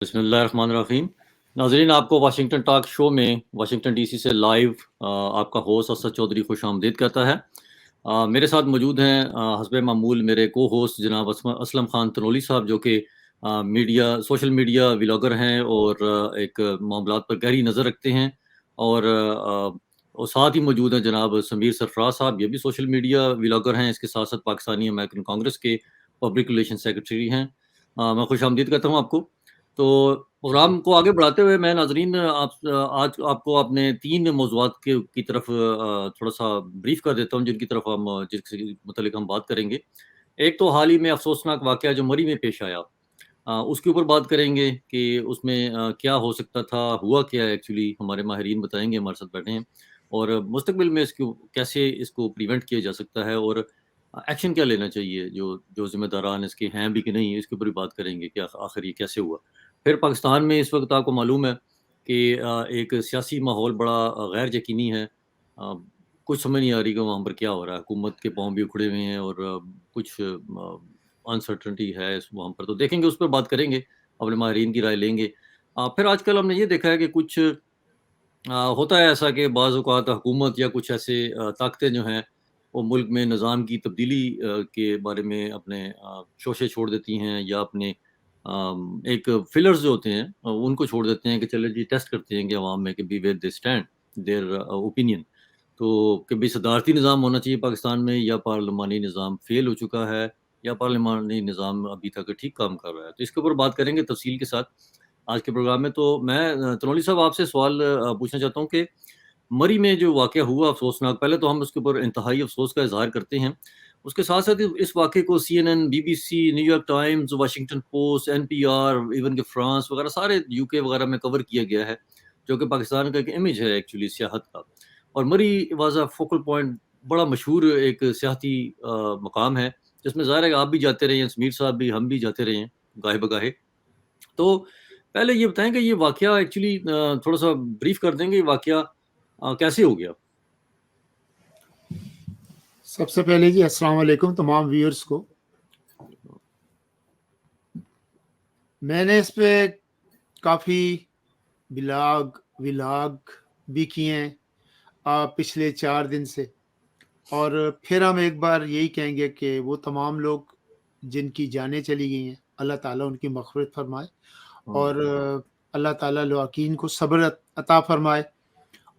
बिस्मिल्लाहिर्रहमानिर्रहीम। नाज़रीन, आपको वाशिंगटन टॉक शो में वाशिंगटन डीसी से लाइव आपका होस्ट असद चौधरी खुशामदीद कहता है। मेरे साथ मौजूद हैं हस्बे मामूल मेरे को होस्ट जनाब असलम खान तनोली साहब, जो कि सोशल मीडिया व्लॉगर हैं और एक मामलात पर गहरी नज़र रखते हैं। और साथ ही मौजूद हैं जनाब समीर सरफराज साहब, ये भी सोशल मीडिया व्लॉगर हैं, इसके साथ साथ पाकिस्तानी अमेरिकन कांग्रेस के पब्लिक रिलेशन सेक्रेटरी हैं। मैं खुशामदीद कहता हूँ आपको। तो प्रोग्राम को आगे बढ़ाते हुए मैं नाज़रीन आज आपको अपने 3 मौज़ूआत की तरफ थोड़ा-सा ब्रीफ़ कर देता हूँ, जिसके मुतालिक हम बात करेंगे। एक तो हाल ही में अफ़सोसनाक वाक़या जो मरी में पेश आया, उसके ऊपर बात करेंगे कि उसमें क्या हो सकता था, हुआ क्या है एक्चुअली, हमारे माहिरीन बताएँगे, हमारे साथ बैठे हैं। और मुस्तक़बिल में इसको कैसे इसको प्रिवेंट किया जा सकता है, और एक्शन क्या लेना चाहिए, जो जो ज़िम्मेदारान इसके हैं भी कि नहीं, इसके ऊपर भी बात करेंगे कि आख़िर ये कैसे हुआ। फिर पाकिस्तान में इस वक़्त आपको मालूम है कि एक सियासी माहौल बड़ा गैर यकीनी है। कुछ समझ नहीं आ रही कि वहाँ पर क्या हो रहा है। हुकूमत के पाँव भी उखड़े हुए हैं और कुछ अनसर्टेनिटी है इस वहाँ पर, तो देखेंगे, उस पर बात करेंगे, अपने माहिरीन की राय लेंगे। फिर आजकल हमने ये देखा है कि कुछ होता है ऐसा कि बाज़ औक़ात हुकूमत या कुछ ऐसे ताकतें जो हैं, वो मुल्क में निज़ाम की तब्दीली के बारे में अपने शोशे छोड़ देती हैं, या अपने एक फिलर्स जो होते हैं उनको छोड़ देते हैं कि चलो जी, टेस्ट करते हैं कि अवाम में कि be where they stand, their opinion. तो कि भई सदारती निज़ाम होना चाहिए पाकिस्तान में, या पार्लिमानी निज़ाम फ़ेल हो चुका है, या पार्लिमानी निज़ाम अभी तक ठीक काम कर रहा है। तो इसके ऊपर बात करेंगे तफ़सील के साथ आज के प्रोग्राम में। तो मैं तनोली साहब, आपसे सवाल पूछना चाहता हूँ कि मरी में जो वाक़या हुआ अफ़सोसनाक, पहले तो हम उसके ऊपर इंतहाई अफ़सोस का इज़हार करते हैं। उसके साथ-साथ इस वाक़ये को CNN, BBC, New York times, Washington post, NPR, even कि फ्रांस वगैरह सारे यूके वगैरह में कवर किया गया है, जो कि पाकिस्तान का एक इमेज है एक्चुअली सियाहत का। और मरी वाज़ अ फोकल पॉइंट, बड़ा मशहूर एक सियाहती मकाम है, जिसमें ज़ाहिर है कि आप भी जाते रहे हैं, समीर साहब भी, हम भी जाते रहे हैं, गाहे-बगाहे। तो पहले ये बताएँ कि ये वाक़या एक्चुअली थोड़ा-सा ब्रीफ़ कर देंगे, ये वाक़या कैसे हो गया? सबसे पहले जी अस्सलाम वालेकुम तमाम व्यूअर्स को। मैंने इस पे काफ़ी व्लॉग भी किए हैं पिछले 4 दिन से, और फिर हम एक बार यही कहेंगे कि वो तमाम लोग जिनकी जानें चली गई हैं, अल्लाह ताला उनकी मग़फ़िरत फ़रमाए, हुँ, और अल्लाह ताला लवाकीन को सब्र अता फ़रमाए,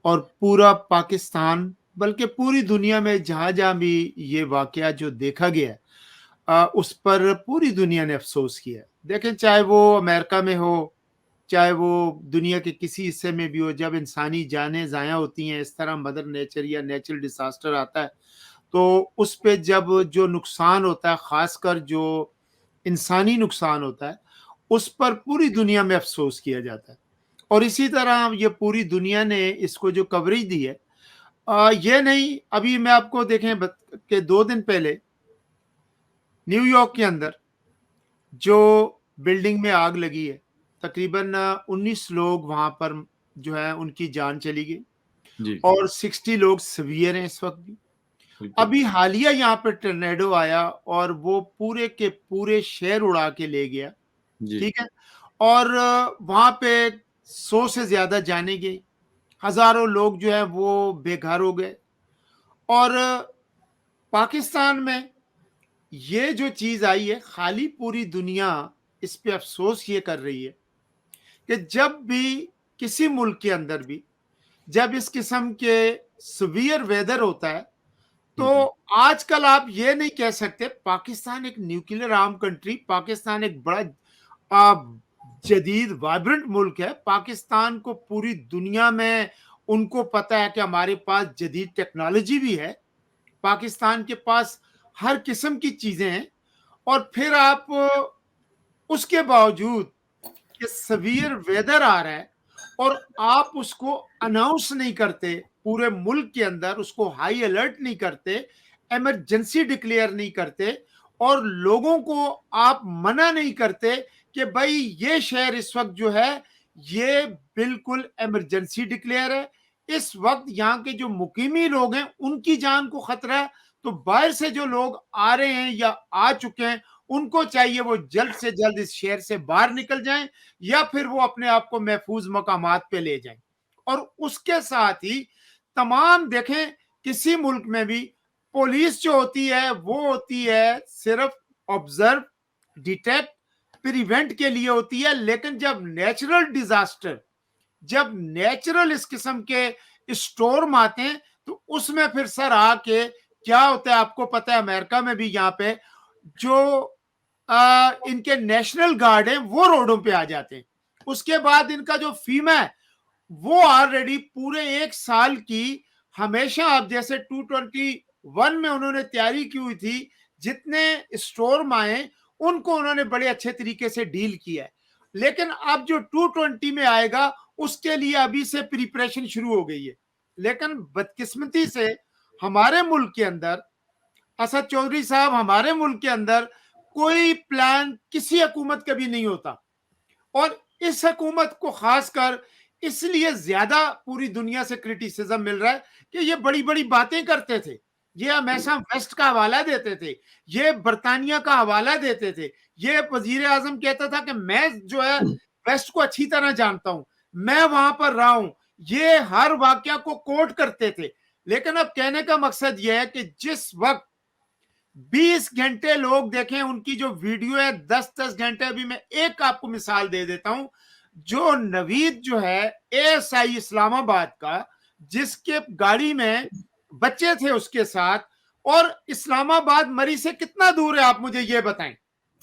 और पूरा पाकिस्तान बल्कि पूरी दुनिया में जहाँ-जहाँ भी ये वाक़या जो देखा गया है, उस पर पूरी दुनिया ने अफ़सोस किया है। देखें, चाहे वो अमेरिका में हो, चाहे वो दुनिया के किसी हिस्से में भी हो, जब इंसानी जानें ज़ाया होती हैं, इस तरह मदर नेचर या नेचुरल डिज़ास्टर आता है, तो उस पे जब जो नुकसान होता है, ख़ासकर जो इंसानी नुकसान होता है, उस पर पूरी दुनिया में अफ़सोस किया जाता है। और इसी तरह ये पूरी दुनिया ने इसको जो कवरेज दी है, ये नहीं, अभी मैं आपको देखें कि 2 दिन पहले न्यूयॉर्क के अंदर जो बिल्डिंग में आग लगी है, तकरीबन 19 लोग वहाँ पर जो है उनकी जान चली गई, जी, और 60 लोग सीवियर हैं इस वक़्त भी। बिल्कुल। अभी हालिया यहाँ पे टॉर्नेडो आया और वो पूरे के पूरे शहर उड़ा के ले गया, जी, ठीक है? और वहाँ पे 100 से ज़्यादा जानें गई, हज़ारों लोग जो हैं वो बेघर हो गए। और पाकिस्तान में ये जो चीज़ आई है, खाली पूरी दुनिया इस पे अफ़सोस ये कर रही है कि जब भी किसी मुल्क के अंदर भी जब इस किस्म के सीवियर वेदर होता है, हुँ, तो हुँ, आजकल आप ये नहीं कह सकते पाकिस्तान एक न्यूक्लियर आर्म कंट्री, पाकिस्तान एक बड़ा अ, जदीद वाइब्रेंट मुल्क है। पाकिस्तान को पूरी दुनिया में उनको पता है कि हमारे पास जदीद टेक्नोलॉजी भी है, पाकिस्तान के पास हर किस्म की चीज़ें हैं, और फिर आप उसके बावजूद कि सीवियर वेदर आ रहा है और आप उसको अनाउंस नहीं करते, पूरे मुल्क के अंदर उसको हाई अलर्ट नहीं करते, इमरजेंसी डिक्लेयर नहीं करते, और लोगों को आप मना नहीं करते कि भाई ये शहर इस वक्त जो है ये बिल्कुल इमरजेंसी डिक्लेयर है, इस वक्त यहाँ के जो मुकीमी लोग हैं उनकी जान को खतरा है, तो बाहर से जो लोग आ रहे हैं या आ चुके हैं उनको चाहिए वो जल्द से जल्द इस शहर से बाहर निकल जाएं या फिर वो अपने आप को महफूज मकामात पे ले जाएं। और उसके साथ ही तमाम देखें, किसी मुल्क में भी पुलिस जो होती है वो होती है सिर्फ ऑब्जर्व, डिटेक्ट, प्रिवेंट के लिए होती है। लेकिन जब नेचुरल डिजास्टर, जब नेचुरल इस किस्म के स्टोर्म आते हैं, तो उसमें फिर सर आके क्या होता है आपको पता है, अमेरिका में भी यहाँ पे जो इनके नेशनल गार्ड हैं वो रोडों पे आ जाते हैं। उसके बाद इनका जो फीमा है वो ऑलरेडी पूरे 1 साल की, हमेशा आप जैसे 221 में उन्होंने तैयारी की हुई थी, जितने स्टोर्म आए उनको उन्होंने बड़े अच्छे तरीके से डील किया है। लेकिन अब जो 220 में आएगा उसके लिए अभी से प्रिपरेशन शुरू हो गई है। लेकिन बदकिस्मती से हमारे मुल्क के अंदर, असद चौधरी साहब, हमारे मुल्क के अंदर कोई प्लान किसी हुकूमत का भी नहीं होता। और इस हुकूमत को खासकर इसलिए ज्यादा पूरी दुनिया से क्रिटिसिज्म मिल रहा है कि ये बड़ी बड़ी बातें करते थे, ये हमेशा वेस्ट का हवाला देते थे, ये बरतानिया का हवाला देते थे। ये वजीर आजम कहता था कि मैं जो है वेस्ट को अच्छी तरह जानता हूं, मैं वहां पर रहा हूं। ये हर वाक्या को कोट करते थे। लेकिन अब कहने का मकसद यह है कि जिस वक्त 20 घंटे लोग देखें उनकी जो वीडियो है, 10-10 घंटे, अभी मैं एक आपको मिसाल दे देता हूं। जो नवीद जो है एएसआई इस्लामाबाद का, जिसके गाड़ी में बच्चे थे उसके साथ, और इस्लामाबाद मरी से कितना दूर है आप मुझे ये बताएं।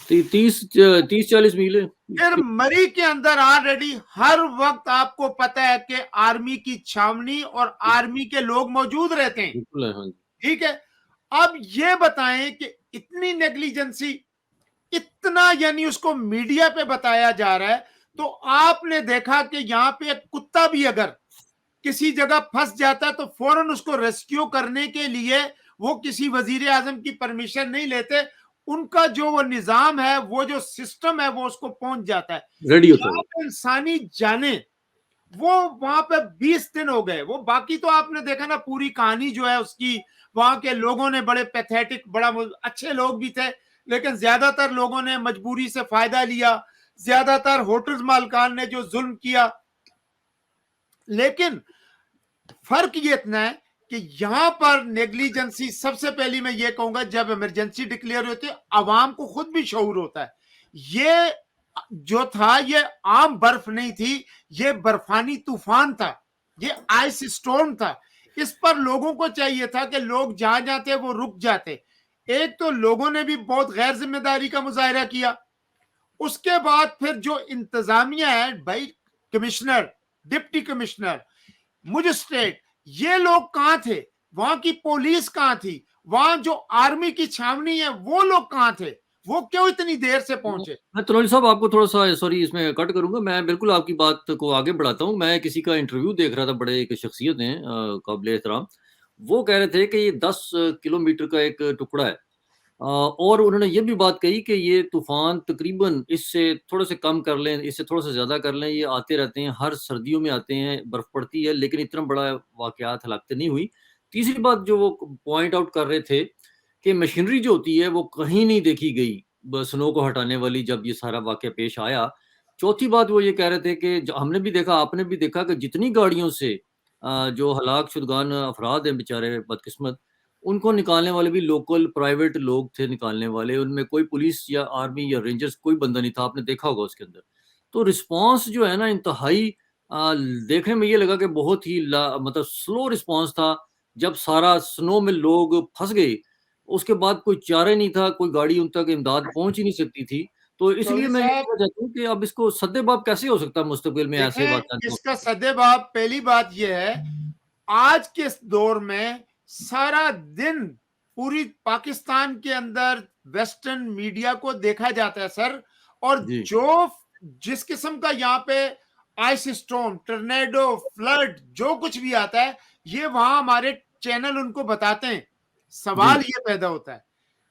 30-40 मील है। फिर मरी के अंदर ऑलरेडी हर वक्त आपको पता है कि आर्मी की छावनी और आर्मी के लोग मौजूद रहते हैं। बिल्कुल है, हाँ। ठीक है, अब ये बताएं कि इतनी नेग्लिजेंसी, इतना यानी उसको मीडिया पे बताया जा रहा है। तो आपने देखा कि यहां पे एक कुत्ता भी अगर किसी जगह फंस जाता है तो फौरन उसको रेस्क्यू करने के लिए वो किसी वजीर आजम की परमिशन नहीं लेते। उनका जो वो निजाम है, वो जो सिस्टम है, वो उसको पहुंच जाता है। रेडी होता है। इंसानी जाने वो वहां पे 20 दिन हो गए। वो बाकी तो आपने देखा ना पूरी कहानी जो है उसकी, वहां के लोगों ने बड़े पैथेटिक, बड़ा अच्छे लोग भी थे, लेकिन ज्यादातर लोगों ने मजबूरी से फायदा लिया, ज्यादातर होटल मालकान ने जो जुल्म किया। लेकिन फर्क ये इतना है कि यहां पर नेग्लिजेंसी, सबसे पहली मैं ये कहूंगा, जब इमरजेंसी डिक्लेयर होती है आवाम को खुद भी शऊर होता है। ये जो था ये आम बर्फ नहीं थी, ये बर्फानी तूफान था, ये आइस स्टॉर्म था। इस पर लोगों को चाहिए था कि लोग जहां जाते वो रुक जाते। एक तो लोगों ने भी बहुत गैर जिम्मेदारी का मुजाहरा किया। उसके बाद फिर जो इंतजामिया है भाई, कमिश्नर, डिप्टी कमिश्नर, मजिस्ट्रेट, ये लोग कहां थे? वहां की पुलिस कहां थी? वहां जो आर्मी की छावनी है वो लोग कहां थे? वो क्यों इतनी देर से पहुंचे? मैं तनौली साहब आपको थोड़ा-सा सॉरी इसमें कट करूँगा। मैं बिल्कुल आपकी बात को आगे बढ़ाता हूँ। मैं किसी का इंटरव्यू देख रहा था, बड़े एक शख्सियत हैं काबिल एहतराम। वो कह रहे थे कि ये 10 किलोमीटर का एक टुकड़ा है। और उन्होंने ये भी बात कही कि ये तूफ़ान तकरीबन इससे थोड़े से कम कर लें, इससे थोड़ा-सा ज़्यादा कर लें, ये आते रहते हैं, हर सर्दियों में आते हैं, बर्फ़ पड़ती है, लेकिन इतना बड़ा वाक़यात हलाकतें नहीं हुई। तीसरी बात जो वो पॉइंट आउट कर रहे थे कि मशीनरी जो होती है वो कहीं नहीं देखी गई, स्नो को हटाने वाली, जब ये सारा वाक़या पेश आया। चौथी बात वो ये कह रहे थे कि हमने भी देखा, आपने भी देखा कि जितनी गाड़ियों से जो हलाक शुदगान अफ़राद हैं बेचारे बदकिस्मत, उनको निकालने वाले भी लोकल प्राइवेट लोग थे निकालने वाले, उनमें कोई पुलिस या आर्मी या रेंजर्स कोई बंदा नहीं था, आपने देखा होगा उसके अंदर। तो रिस्पॉन्स जो है ना इंतहाई देखने में ये लगा कि बहुत ही मतलब स्लो रिस्पॉन्स था। जब सारा स्नो में लोग फँस गए, उसके बाद कोई चारा ही नहीं था, कोई गाड़ी उन तक इमदाद पहुँच ही नहीं सकती थी। तो इसलिए चौधरी मैं ये साहब, कहना चाहता हूँ कि अब इसको सद्देबाब कैसे हो सकता है मुस्तकबिल में ऐसे देखें वाक़यात हो? इसका सद्देबाब, पहली बात यह है, आज के इस दौर में सारा दिन पूरी पाकिस्तान के अंदर वेस्टर्न मीडिया को देखा जाता है सर। और जी, जो जिस किस्म का यहाँ पे आइस स्टॉर्म, टर्नेडो, फ्लड, जो कुछ भी आता है, ये वहां हमारे चैनल उनको बताते हैं। जी, सवाल ये पैदा होता है,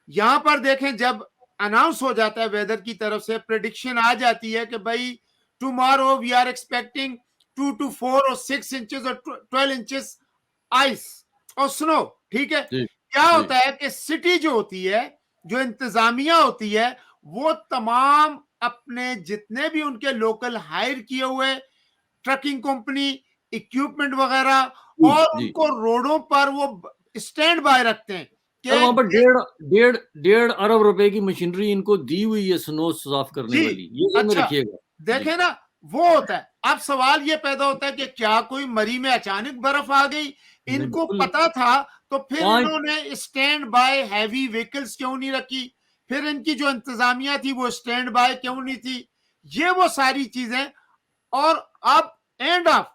यहां पर देखें, जब अनाउंस हो जाता है वेदर की तरफ से, प्रेडिक्शन आ जाती है कि भाई tomorrow we are expecting 2 to 4 or 6 inches और 12 इंचेस आइस और स्नो। ठीक है, जी, क्या जी, होता है कि सिटी जो होती है, जो इंतजामिया होती है, वो तमाम अपने जितने भी उनके लोकल हायर किए हुए ट्रकिंग कंपनी, इक्विपमेंट वगैरह, जी, और जी। उनको रोडों पर वो स्टैंड बाय रखते हैं सर वहाँ कि पर डेढ़ अरब रुपए की मशीनरी इनको दी हुई है स्नो साफ करने जी, वाली, ये ज़हन में अच्छा, रखिएगा। जी। देखें ना, वो होता है। अब सवाल ये पैदा होता है कि क्या कोई मरी में अचानक बर्फ आ गई? नहीं, इनको बिल्कुल नहीं। पता था, तो फिर 5 इन्होंने स्टैंड बाय हैवी व्हीकल्स क्यों नहीं रखी? फिर इनकी जो इंतजामिया थी वो स्टैंड बाय क्यों नहीं थी? ये वो सारी चीजें। और अब एंड ऑफ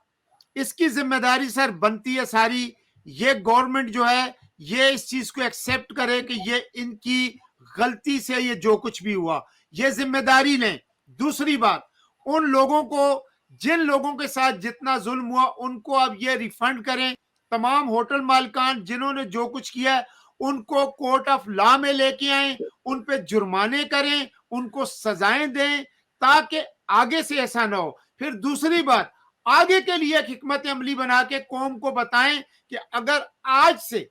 इसकी जिम्मेदारी सर बनती है सारी, ये गवर्नमेंट जो है ये इस चीज को एक्सेप्ट करे कि ये इनकी गलती से ये जो कुछ भी हुआ ये जिम्मेदारी लें। दूसरी बात, उन लोगों को, जिन लोगों के साथ जितना जुल्म हुआ उनको अब ये रिफंड करें। तमाम होटल मालिकान जिन्होंने जो कुछ किया है उनको कोर्ट ऑफ लॉ में लेके आए, उन पे जुर्माने करें, उनको सजाएं दें, ताकि आगे से ऐसा ना हो। फिर दूसरी बात, आगे के लिए एक हिकमत अमली बना के कौम को बताएं कि अगर आज से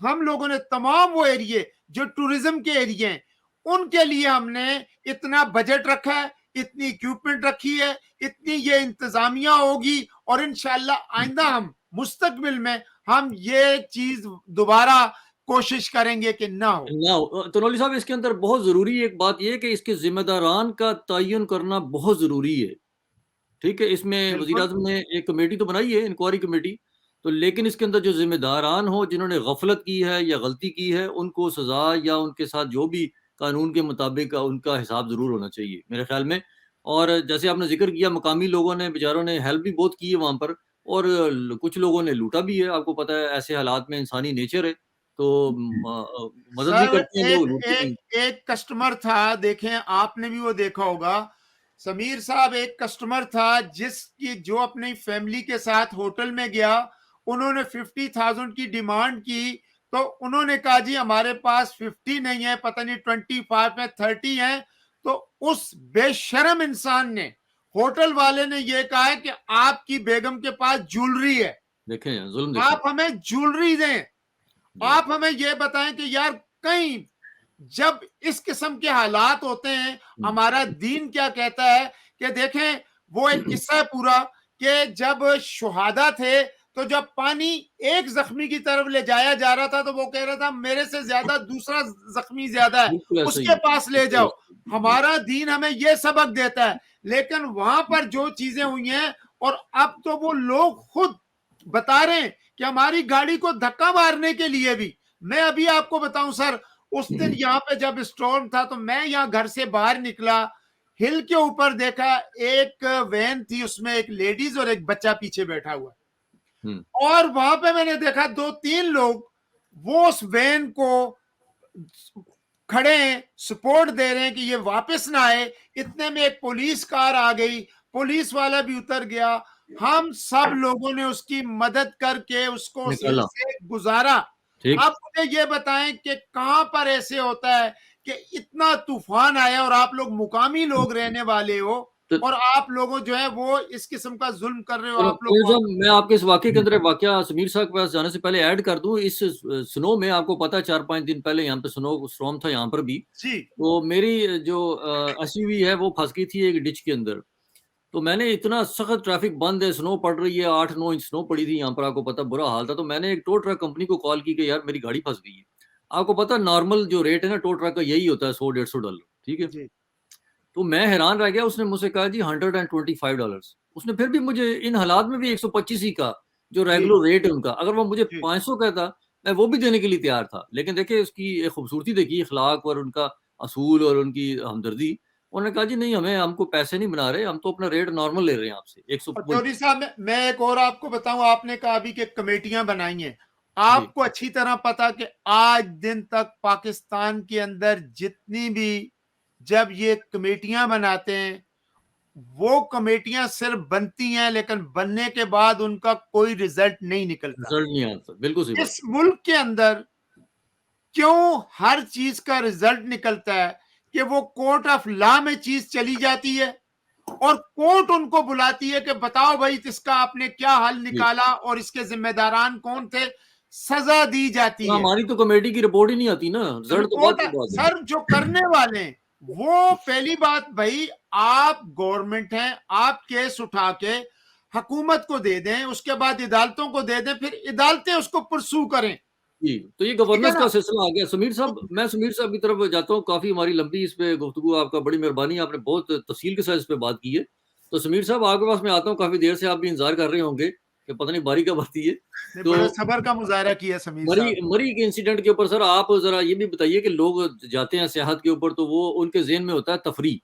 हम लोगों ने तमाम वो एरिए जो टूरिज्म के एरिए हैं उनके लिए हमने इतना बजट रखा है, इतनी इक्विपमेंट रखी है, इतनी ये इंतजामिया होगी, और इंशाल्लाह आइंदा हम मुस्तकबिल में हम ये चीज दोबारा कोशिश करेंगे कि ना हो। तनौली साहब इसके अंदर बहुत ज़रूरी एक बात ये है कि इसके ज़िम्मेदारान का तयन करना बहुत ज़रूरी है। ठीक है? इसमें बिल्कुल। वज़ीर-ए-आज़म ने एक कमेटी तो बनाई है, इंक्वायरी कमेटी, तो लेकिन इसके अंदर जो ज़िम्मेदारान हो, जिन्होंने गफ़लत की है या गलती की है, उनको सज़ा या उनके साथ जो भी कानून के मुताबिक उनका हिसाब ज़रूर होना चाहिए, मेरे ख़्याल में। और जैसे आपने ज़िक्र किया, मकामी लोगों ने बेचारों ने हेल्प भी बहुत की है वहाँ पर, और कुछ लोगों ने लूटा भी है। आपको पता है ऐसे हालात में इंसानी नेचर है, तो मदद भी सर करते हैं लोग, एक लूटते नहीं। एक एक कस्टमर था, देखें आपने भी वो देखा होगा समीर साहब, एक कस्टमर था जिसकी जो अपनी फैमिली के साथ होटल में गया, उन्होंने 50,000 की डिमांड की, तो उन्होंने कहा जी हमारे पास 50 नहीं है, पता नहीं 25 है, 30 है। तो उस बेशरम इंसान ने, होटल वाले ने यह कहा है कि आपकी बेगम के पास ज्वेलरी है, देखें, ज़ुल्म आप देखें। हमें ज्वेलरी दें, जी। आप हमें यह बताएं कि यार, कहीं जब इस किस्म के हालात होते हैं, हुँ। हमारा दीन क्या कहता है कि देखें, वो एक किस्सा है पूरा कि जब शुहादा थे, तो जब पानी एक जख्मी की तरफ ले जाया जा रहा था तो वो कह रहा था मेरे से ज्यादा दूसरा जख्मी ज्यादा है, बिल्कुल ऐसा ही उसके है, पास ले बिल्कुल जाओ। ऐसा ही है। जी। हमारा दीन हमें यह सबक देता है। लेकिन वहां पर जो चीजें हुई हैं, और अब तो वो लोग खुद बता रहे हैं कि हमारी गाड़ी को धक्का मारने के लिए भी, मैं अभी आपको बताऊं सर, उस दिन यहाँ पे जब स्टॉर्म था तो मैं यहाँ घर से बाहर निकला, हिल के ऊपर देखा, एक वैन थी, उसमें एक लेडीज और एक बच्चा पीछे बैठा हुआ, हुँ। और वहां पे मैंने देखा 2-3 लोग वो उस वैन को खड़े हैं, सपोर्ट दे रहे हैं कि ये वापस ना आए। इतने में एक पुलिस कार आ गई, पुलिस वाला भी उतर गया, हम सब लोगों ने उसकी मदद करके उसको उस हिल निकाला। से गुजारा। ठीक। अब मुझे ये बताएं कि कहां पर ऐसे होता है कि इतना तूफान आया और आप लोग मुकामी लोग रहने वाले हो, तो और आप लोगों जो है वो इस किस्म का जुल्म कर रहे हो, चलो आप लोग तो वहां। साहब मैं आपके इस वाक़ये के अंदर एक वाक़या समीर साहब के पास जाने से पहले ऐड कर दूँ। इस स्नो में आपको पता है 4-5 दिन पहले यहाँ पे स्नो स्टॉर्म था यहाँ पर भी। जी तो मेरी जो एसयूवी है वो फँस गई थी एक डिच के अंदर। तो मैंने इतना सख्त ट्रैफ़िक बंद है, स्नो पड़ रही है, 8-9 इंच स्नो पड़ी थी यहाँ पर, आपको पता बुरा हाल था। तो मैंने एक टो ट्रक कंपनी को कॉल की कि यार मेरी गाड़ी फँस गई है। आपको पता है नॉर्मल जो रेट है ना टो ट्रक का यही होता है $100-150, ठीक है? जी तो मैं हैरान रह गया, उसने मुझसे कहा जी $125। उसने फिर भी मुझे इन हालात में भी 125 ही कहा, जो जी रेगुलर रेट है उनका। अगर वो मुझे जी 500 कहता, मैं वो भी देने के लिए तैयार था। लेकिन देखिए उसकी एक खूबसूरती देखिए, अखलाक और उनका असूल और उनकी हमदर्दी। उन्होंने कहा जी नहीं, हमको पैसे नहीं बना रहे, हम तो अपना रेट नॉर्मल ले रहे हैं आपसे। 100 और वही। चौधरी साहब, मैं एक और आपको बताऊं, आपने कहा अभी कि कमेटियां बनाई हैं, जी, आपको अच्छी तरह पता कि आज दिन तक पाकिस्तान के अंदर जितनी भी, जब ये कमेटियां बनाते हैं, वो कमेटियां सिर्फ बनती हैं, लेकिन बनने के बाद उनका कोई रिजल्ट नहीं निकलता। रिज़ल्ट नहीं आता। बिल्कुल सही बात। इस मुल्क के अंदर क्यों हर चीज का रिजल्ट निकलता है कि वो कोर्ट ऑफ लॉ में चीज चली जाती है, और कोर्ट उनको बुलाती है कि बताओ भाई इसका आपने क्या हल जी। निकाला और इसके जिम्मेदारान कौन थे, सजा दी जाती तो है। हमारी तो कमेटी की रिपोर्ट ही नहीं आती ना, रिज़ल्ट तो बाद रिपोर्ट की बात है। सर जो करने वाले हैं वो पहली बात भाई, आप गवर्नमेंट हैं, आप केस उठा के हुकूमत को दे दें, उसके बाद अदालतों को दे दें, फिर अदालतें उसको परसू करें। जी, तो ये ठीक है गवर्नेंस ना? का सिलसिला आ गया। समीर साहब, मैं समीर साहब की तरफ जाता हूँ, काफ़ी हमारी लंबी इस पे गुफ्तगू, आपका बड़ी मेहरबानी, आपने बहुत तफ़सील के साथ इस पे बात की है। तो समीर साहब, आपके पास मैं आता हूँ, काफ़ी देर से आप भी इंतज़ार कर रहे होंगे कि पता नहीं बारी कब आती है। ने तो बड़े सब्र का मुजाहरा किया समीर मरी साहब। मरी के इंसिडेंट के ऊपर सर आप ज़रा ये भी बताइए कि लोग जाते हैं सियाहत के ऊपर, तो वो उनके ज़हन में होता है तफरीह।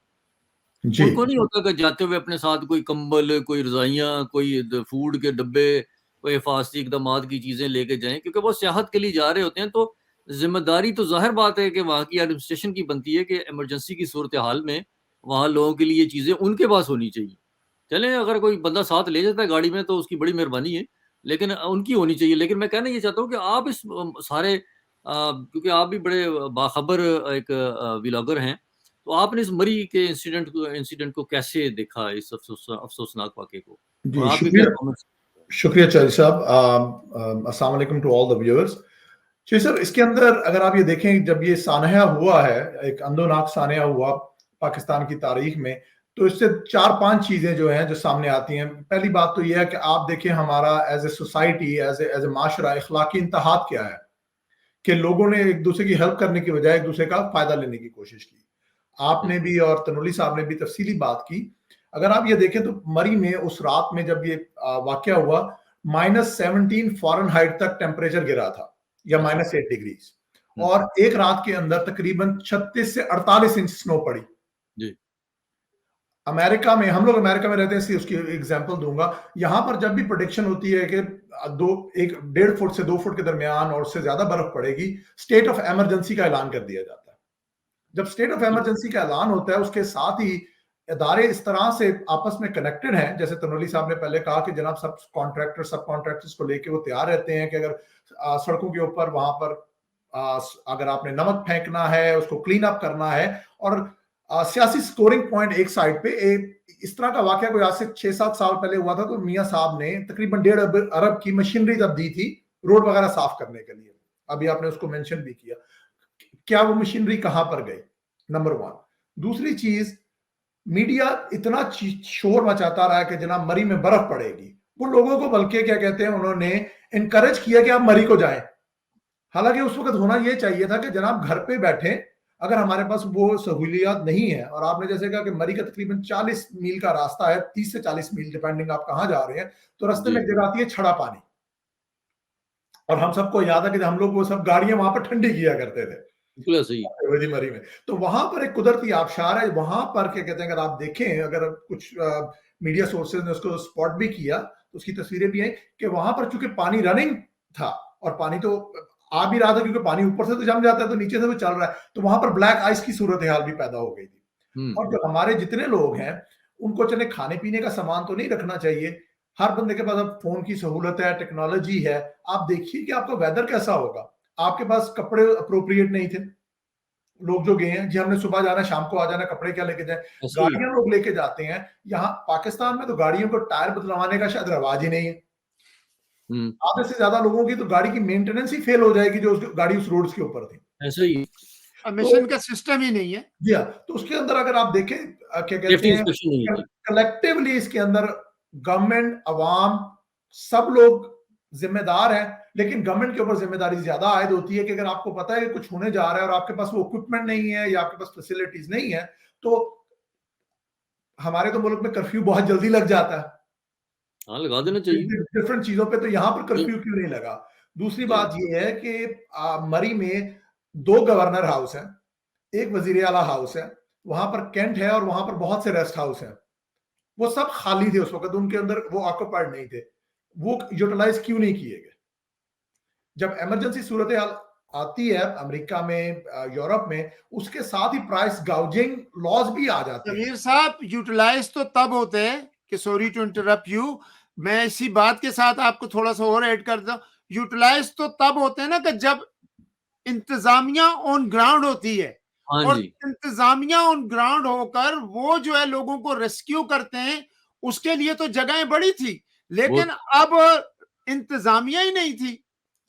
जी। उनको नहीं होता कि जाते हुए अपने साथ कोई कंबल, कोई रज़ाइयाँ, कोई फूड के डब्बे, कोई हिफाजती इकदामात की चीज़ें लेके जाएँ, क्योंकि वो सियाहत के लिए जा रहे होते हैं। तो ज़िम्मेदारी तो ज़ाहिर बात है कि वहाँ की एडमिनिस्ट्रेशन की बनती है कि इमरजेंसी की सूरत हाल में वहाँ लोगों के लिए ये चीज़ें उनके पास होनी चाहिए। चलें, अगर कोई बंदा साथ ले जाता है गाड़ी में तो उसकी बड़ी मेहरबानी है, लेकिन उनकी होनी चाहिए। लेकिन मैं कहना ये चाहता हूँ कि आप इस सारे क्योंकि आप भी बड़े बाखबर एक व्लॉगर हैं, तो आपने इस मरी के इंसिडेंट को कैसे देखा, इस अफ़सोसनाक वाक़ये को? और जी, आपके क्या शुक्रिया कमेंट्स? शुक्रिया चौधरी साहब। अस्सलाम वालेकुम टू ऑल द व्यूअर्स। जी सर, इसके अंदर अगर आप ये देखें, जब ये सानहा हुआ है, एक अंदोनाक सानहा हुआ पाकिस्तान की तारीख में, तो इससे 4-5 चीज़ें जो हैं, जो सामने आती हैं। पहली बात तो ये है कि आप देखें हमारा as a society, as a माशरा इख़्लाक़ी इंतहात क्या है, कि लोगों ने एक-दूसरे की हेल्प करने की बजाय एक-दूसरे का फ़ायदा लेने की कोशिश की। आपने भी और तनोली साहब ने भी तफ़सीली बात की। अगर आप ये देखें तो मरी में उस रात में जब ये वाक़या हुआ, -17 फ़ारेनहाइट तक टेम्परेचर गिरा था, या अच्छा। -8 डिग्रीज़, हुँ, और एक रात के अंदर तकरीबन 36 से 48 इंच स्नो पड़ी। जी। अमेरिका में, हम लोग अमेरिका में रहते हैं, इसलिए उसकी एग्जांपल दूंगा। यहां पर जब भी प्रोडिक्शन होती है कि 1.5 फुट से 2 फुट के दरमियान और उससे ज्यादा बर्फ पड़ेगी, स्टेट ऑफ इमरजेंसी का ऐलान कर दिया जाता है। जब स्टेट ऑफ जी, इमरजेंसी का ऐलान होता है, उसके साथ ही इदारे इस तरह से आपस में कनेक्टेड हैं, जैसे तनोली साहब ने पहले कहा कि जनाब सब कॉन्ट्रैक्टर्स को लेके वो तैयार रहते हैं कि अगर सड़कों के ऊपर वहां पर अगर आपने नमक फेंकना है, उसको क्लीन अप करना है। और सियासी स्कोरिंग पॉइंट एक साइड पे, इस तरह का वाकया कोई आज से 6-7 साल पहले हुआ था, तो मियां साहब ने तकरीबन 1.5 अरब की मशीनरी तब दी थी रोड वगैरह साफ करने के लिए। अभी आपने उसको मेंशन भी किया, क्या वो मशीनरी कहां पर गई? नंबर 1। दूसरी चीज, मीडिया इतना शोर मचाता रहा है कि जनाब मरी में बर्फ पड़ेगी, वो लोगों को बल्कि क्या कहते हैं, उन्होंने इनकरेज किया कि आप मरी को जाएं। हालांकि उस वक्त होना यह चाहिए था कि जनाब घर पे बैठे, अगर हमारे पास वो सहूलियात नहीं है, और आपने जैसे कहा कि मरी का तकरीबन 40 मील का रास्ता है, 30 से 40 मील डिपेंडिंग आप कहां जा रहे हैं, तो रास्ते में जी, एक जगह आती है छड़ा पानी, और हम सबको याद है कि हम लोग वो सब गाड़ियां वहां पर ठंडी किया करते थे बिल्कुल ऐसे ही। मरी में। तो वहां पर एक कुदरती आबशार है, वहां पर क्या कहते हैं, अगर आप देखें, अगर कुछ मीडिया सोर्सेज ने उसको स्पॉट भी किया, तो उसकी तस्वीरें भी आई कि वहां पर चूंकि पानी रनिंग था, और पानी तो आ भी रहा था, क्योंकि पानी ऊपर से तो जम जाता है, तो नीचे से भी चल रहा है, तो वहां पर ब्लैक आइस की सूरत हाल भी पैदा हो गई थी। हुँ, और जो हमारे जितने लोग हैं, उनको चले खाने पीने का सामान तो नहीं रखना चाहिए, हर बंदे के पास अब फोन की सहूलत है, टेक्नोलॉजी है। आप देखिए कि आपका वेदर कैसा होगा, आपके पास कपड़े अप्रोप्रिएट नहीं थे, लोग जो गए हैं जी, हमने सुबह जाना है, शाम को आ जाना, कपड़े क्या लेके जाए, ऐसे ही। गाड़ियां लोग लेके जाते हैं। यहाँ पाकिस्तान में तो गाड़ियों को टायर बदलवाने का शायद रवाज ही नहीं है। हुँ, आधे से ज्यादा लोगों की तो गाड़ी की मेंटेनेंस ही फेल हो जाएगी, जो गाड़ी उस रोड्स के ऊपर थी। ऐसे ही। मिशन तो का सिस्टम ही नहीं है। जी हाँ, तो उसके अंदर अगर आप देखें, क्या कहते सेफ्टी हैं, इंस्पेक्शन नहीं होती। कलेक्टिवली इसके अंदर गवर्नमेंट, अवाम, सब लोग जिम्मेदार हैं, लेकिन गवर्नमेंट के ऊपर जिम्मेदारी ज्यादा आयद होती है कि अगर आपको पता है कि कुछ होने जा रहा है और आपके पास वो इक्विपमेंट नहीं है या आपके पास फैसिलिटीज नहीं है, तो हमारे तो मुल्क में कर्फ्यू बहुत जल्दी लग जाता है हाँ, लगा देना चाहिए। डिफरेंट चीजों पे, तो यहां पर जी, कर्फ्यू क्यों नहीं लगा? दूसरी जी। बात यह है कि मरी में 2 गवर्नर हाउस हैं, एक वजीर आला हाउस है, वहां पर कैंट है, और वहां पर बहुत से रेस्ट हाउस हैं। वो सब खाली थे उस वक्त, उनके अंदर वो ऑक्यूपाइड नहीं थे। वो यूटिलाइज क्यों नहीं किए गए? जब इमरजेंसी सूरत हाल आती है अमेरिका में, यूरोप में, उसके साथ ही प्राइस गाउजिंग लॉज भी आ जाते हैं। समीर साहब, यूटिलाइज तो तब होते हैं कि, सॉरी टू इंटरप्ट यू, मैं इसी बात के साथ आपको थोड़ा सा और ऐड कर दूं। यूटिलाइज तो तब होते हैं ना कि जब इंतजामिया ऑन ग्राउंड होती है, हाँ और जी, इंतजामिया ऑन ग्राउंड होकर वो जो है लोगों को रेस्क्यू करते हैं, उसके लिए तो जगहें बड़ी थी, वो लेकिन अब इंतजामिया ही नहीं थी।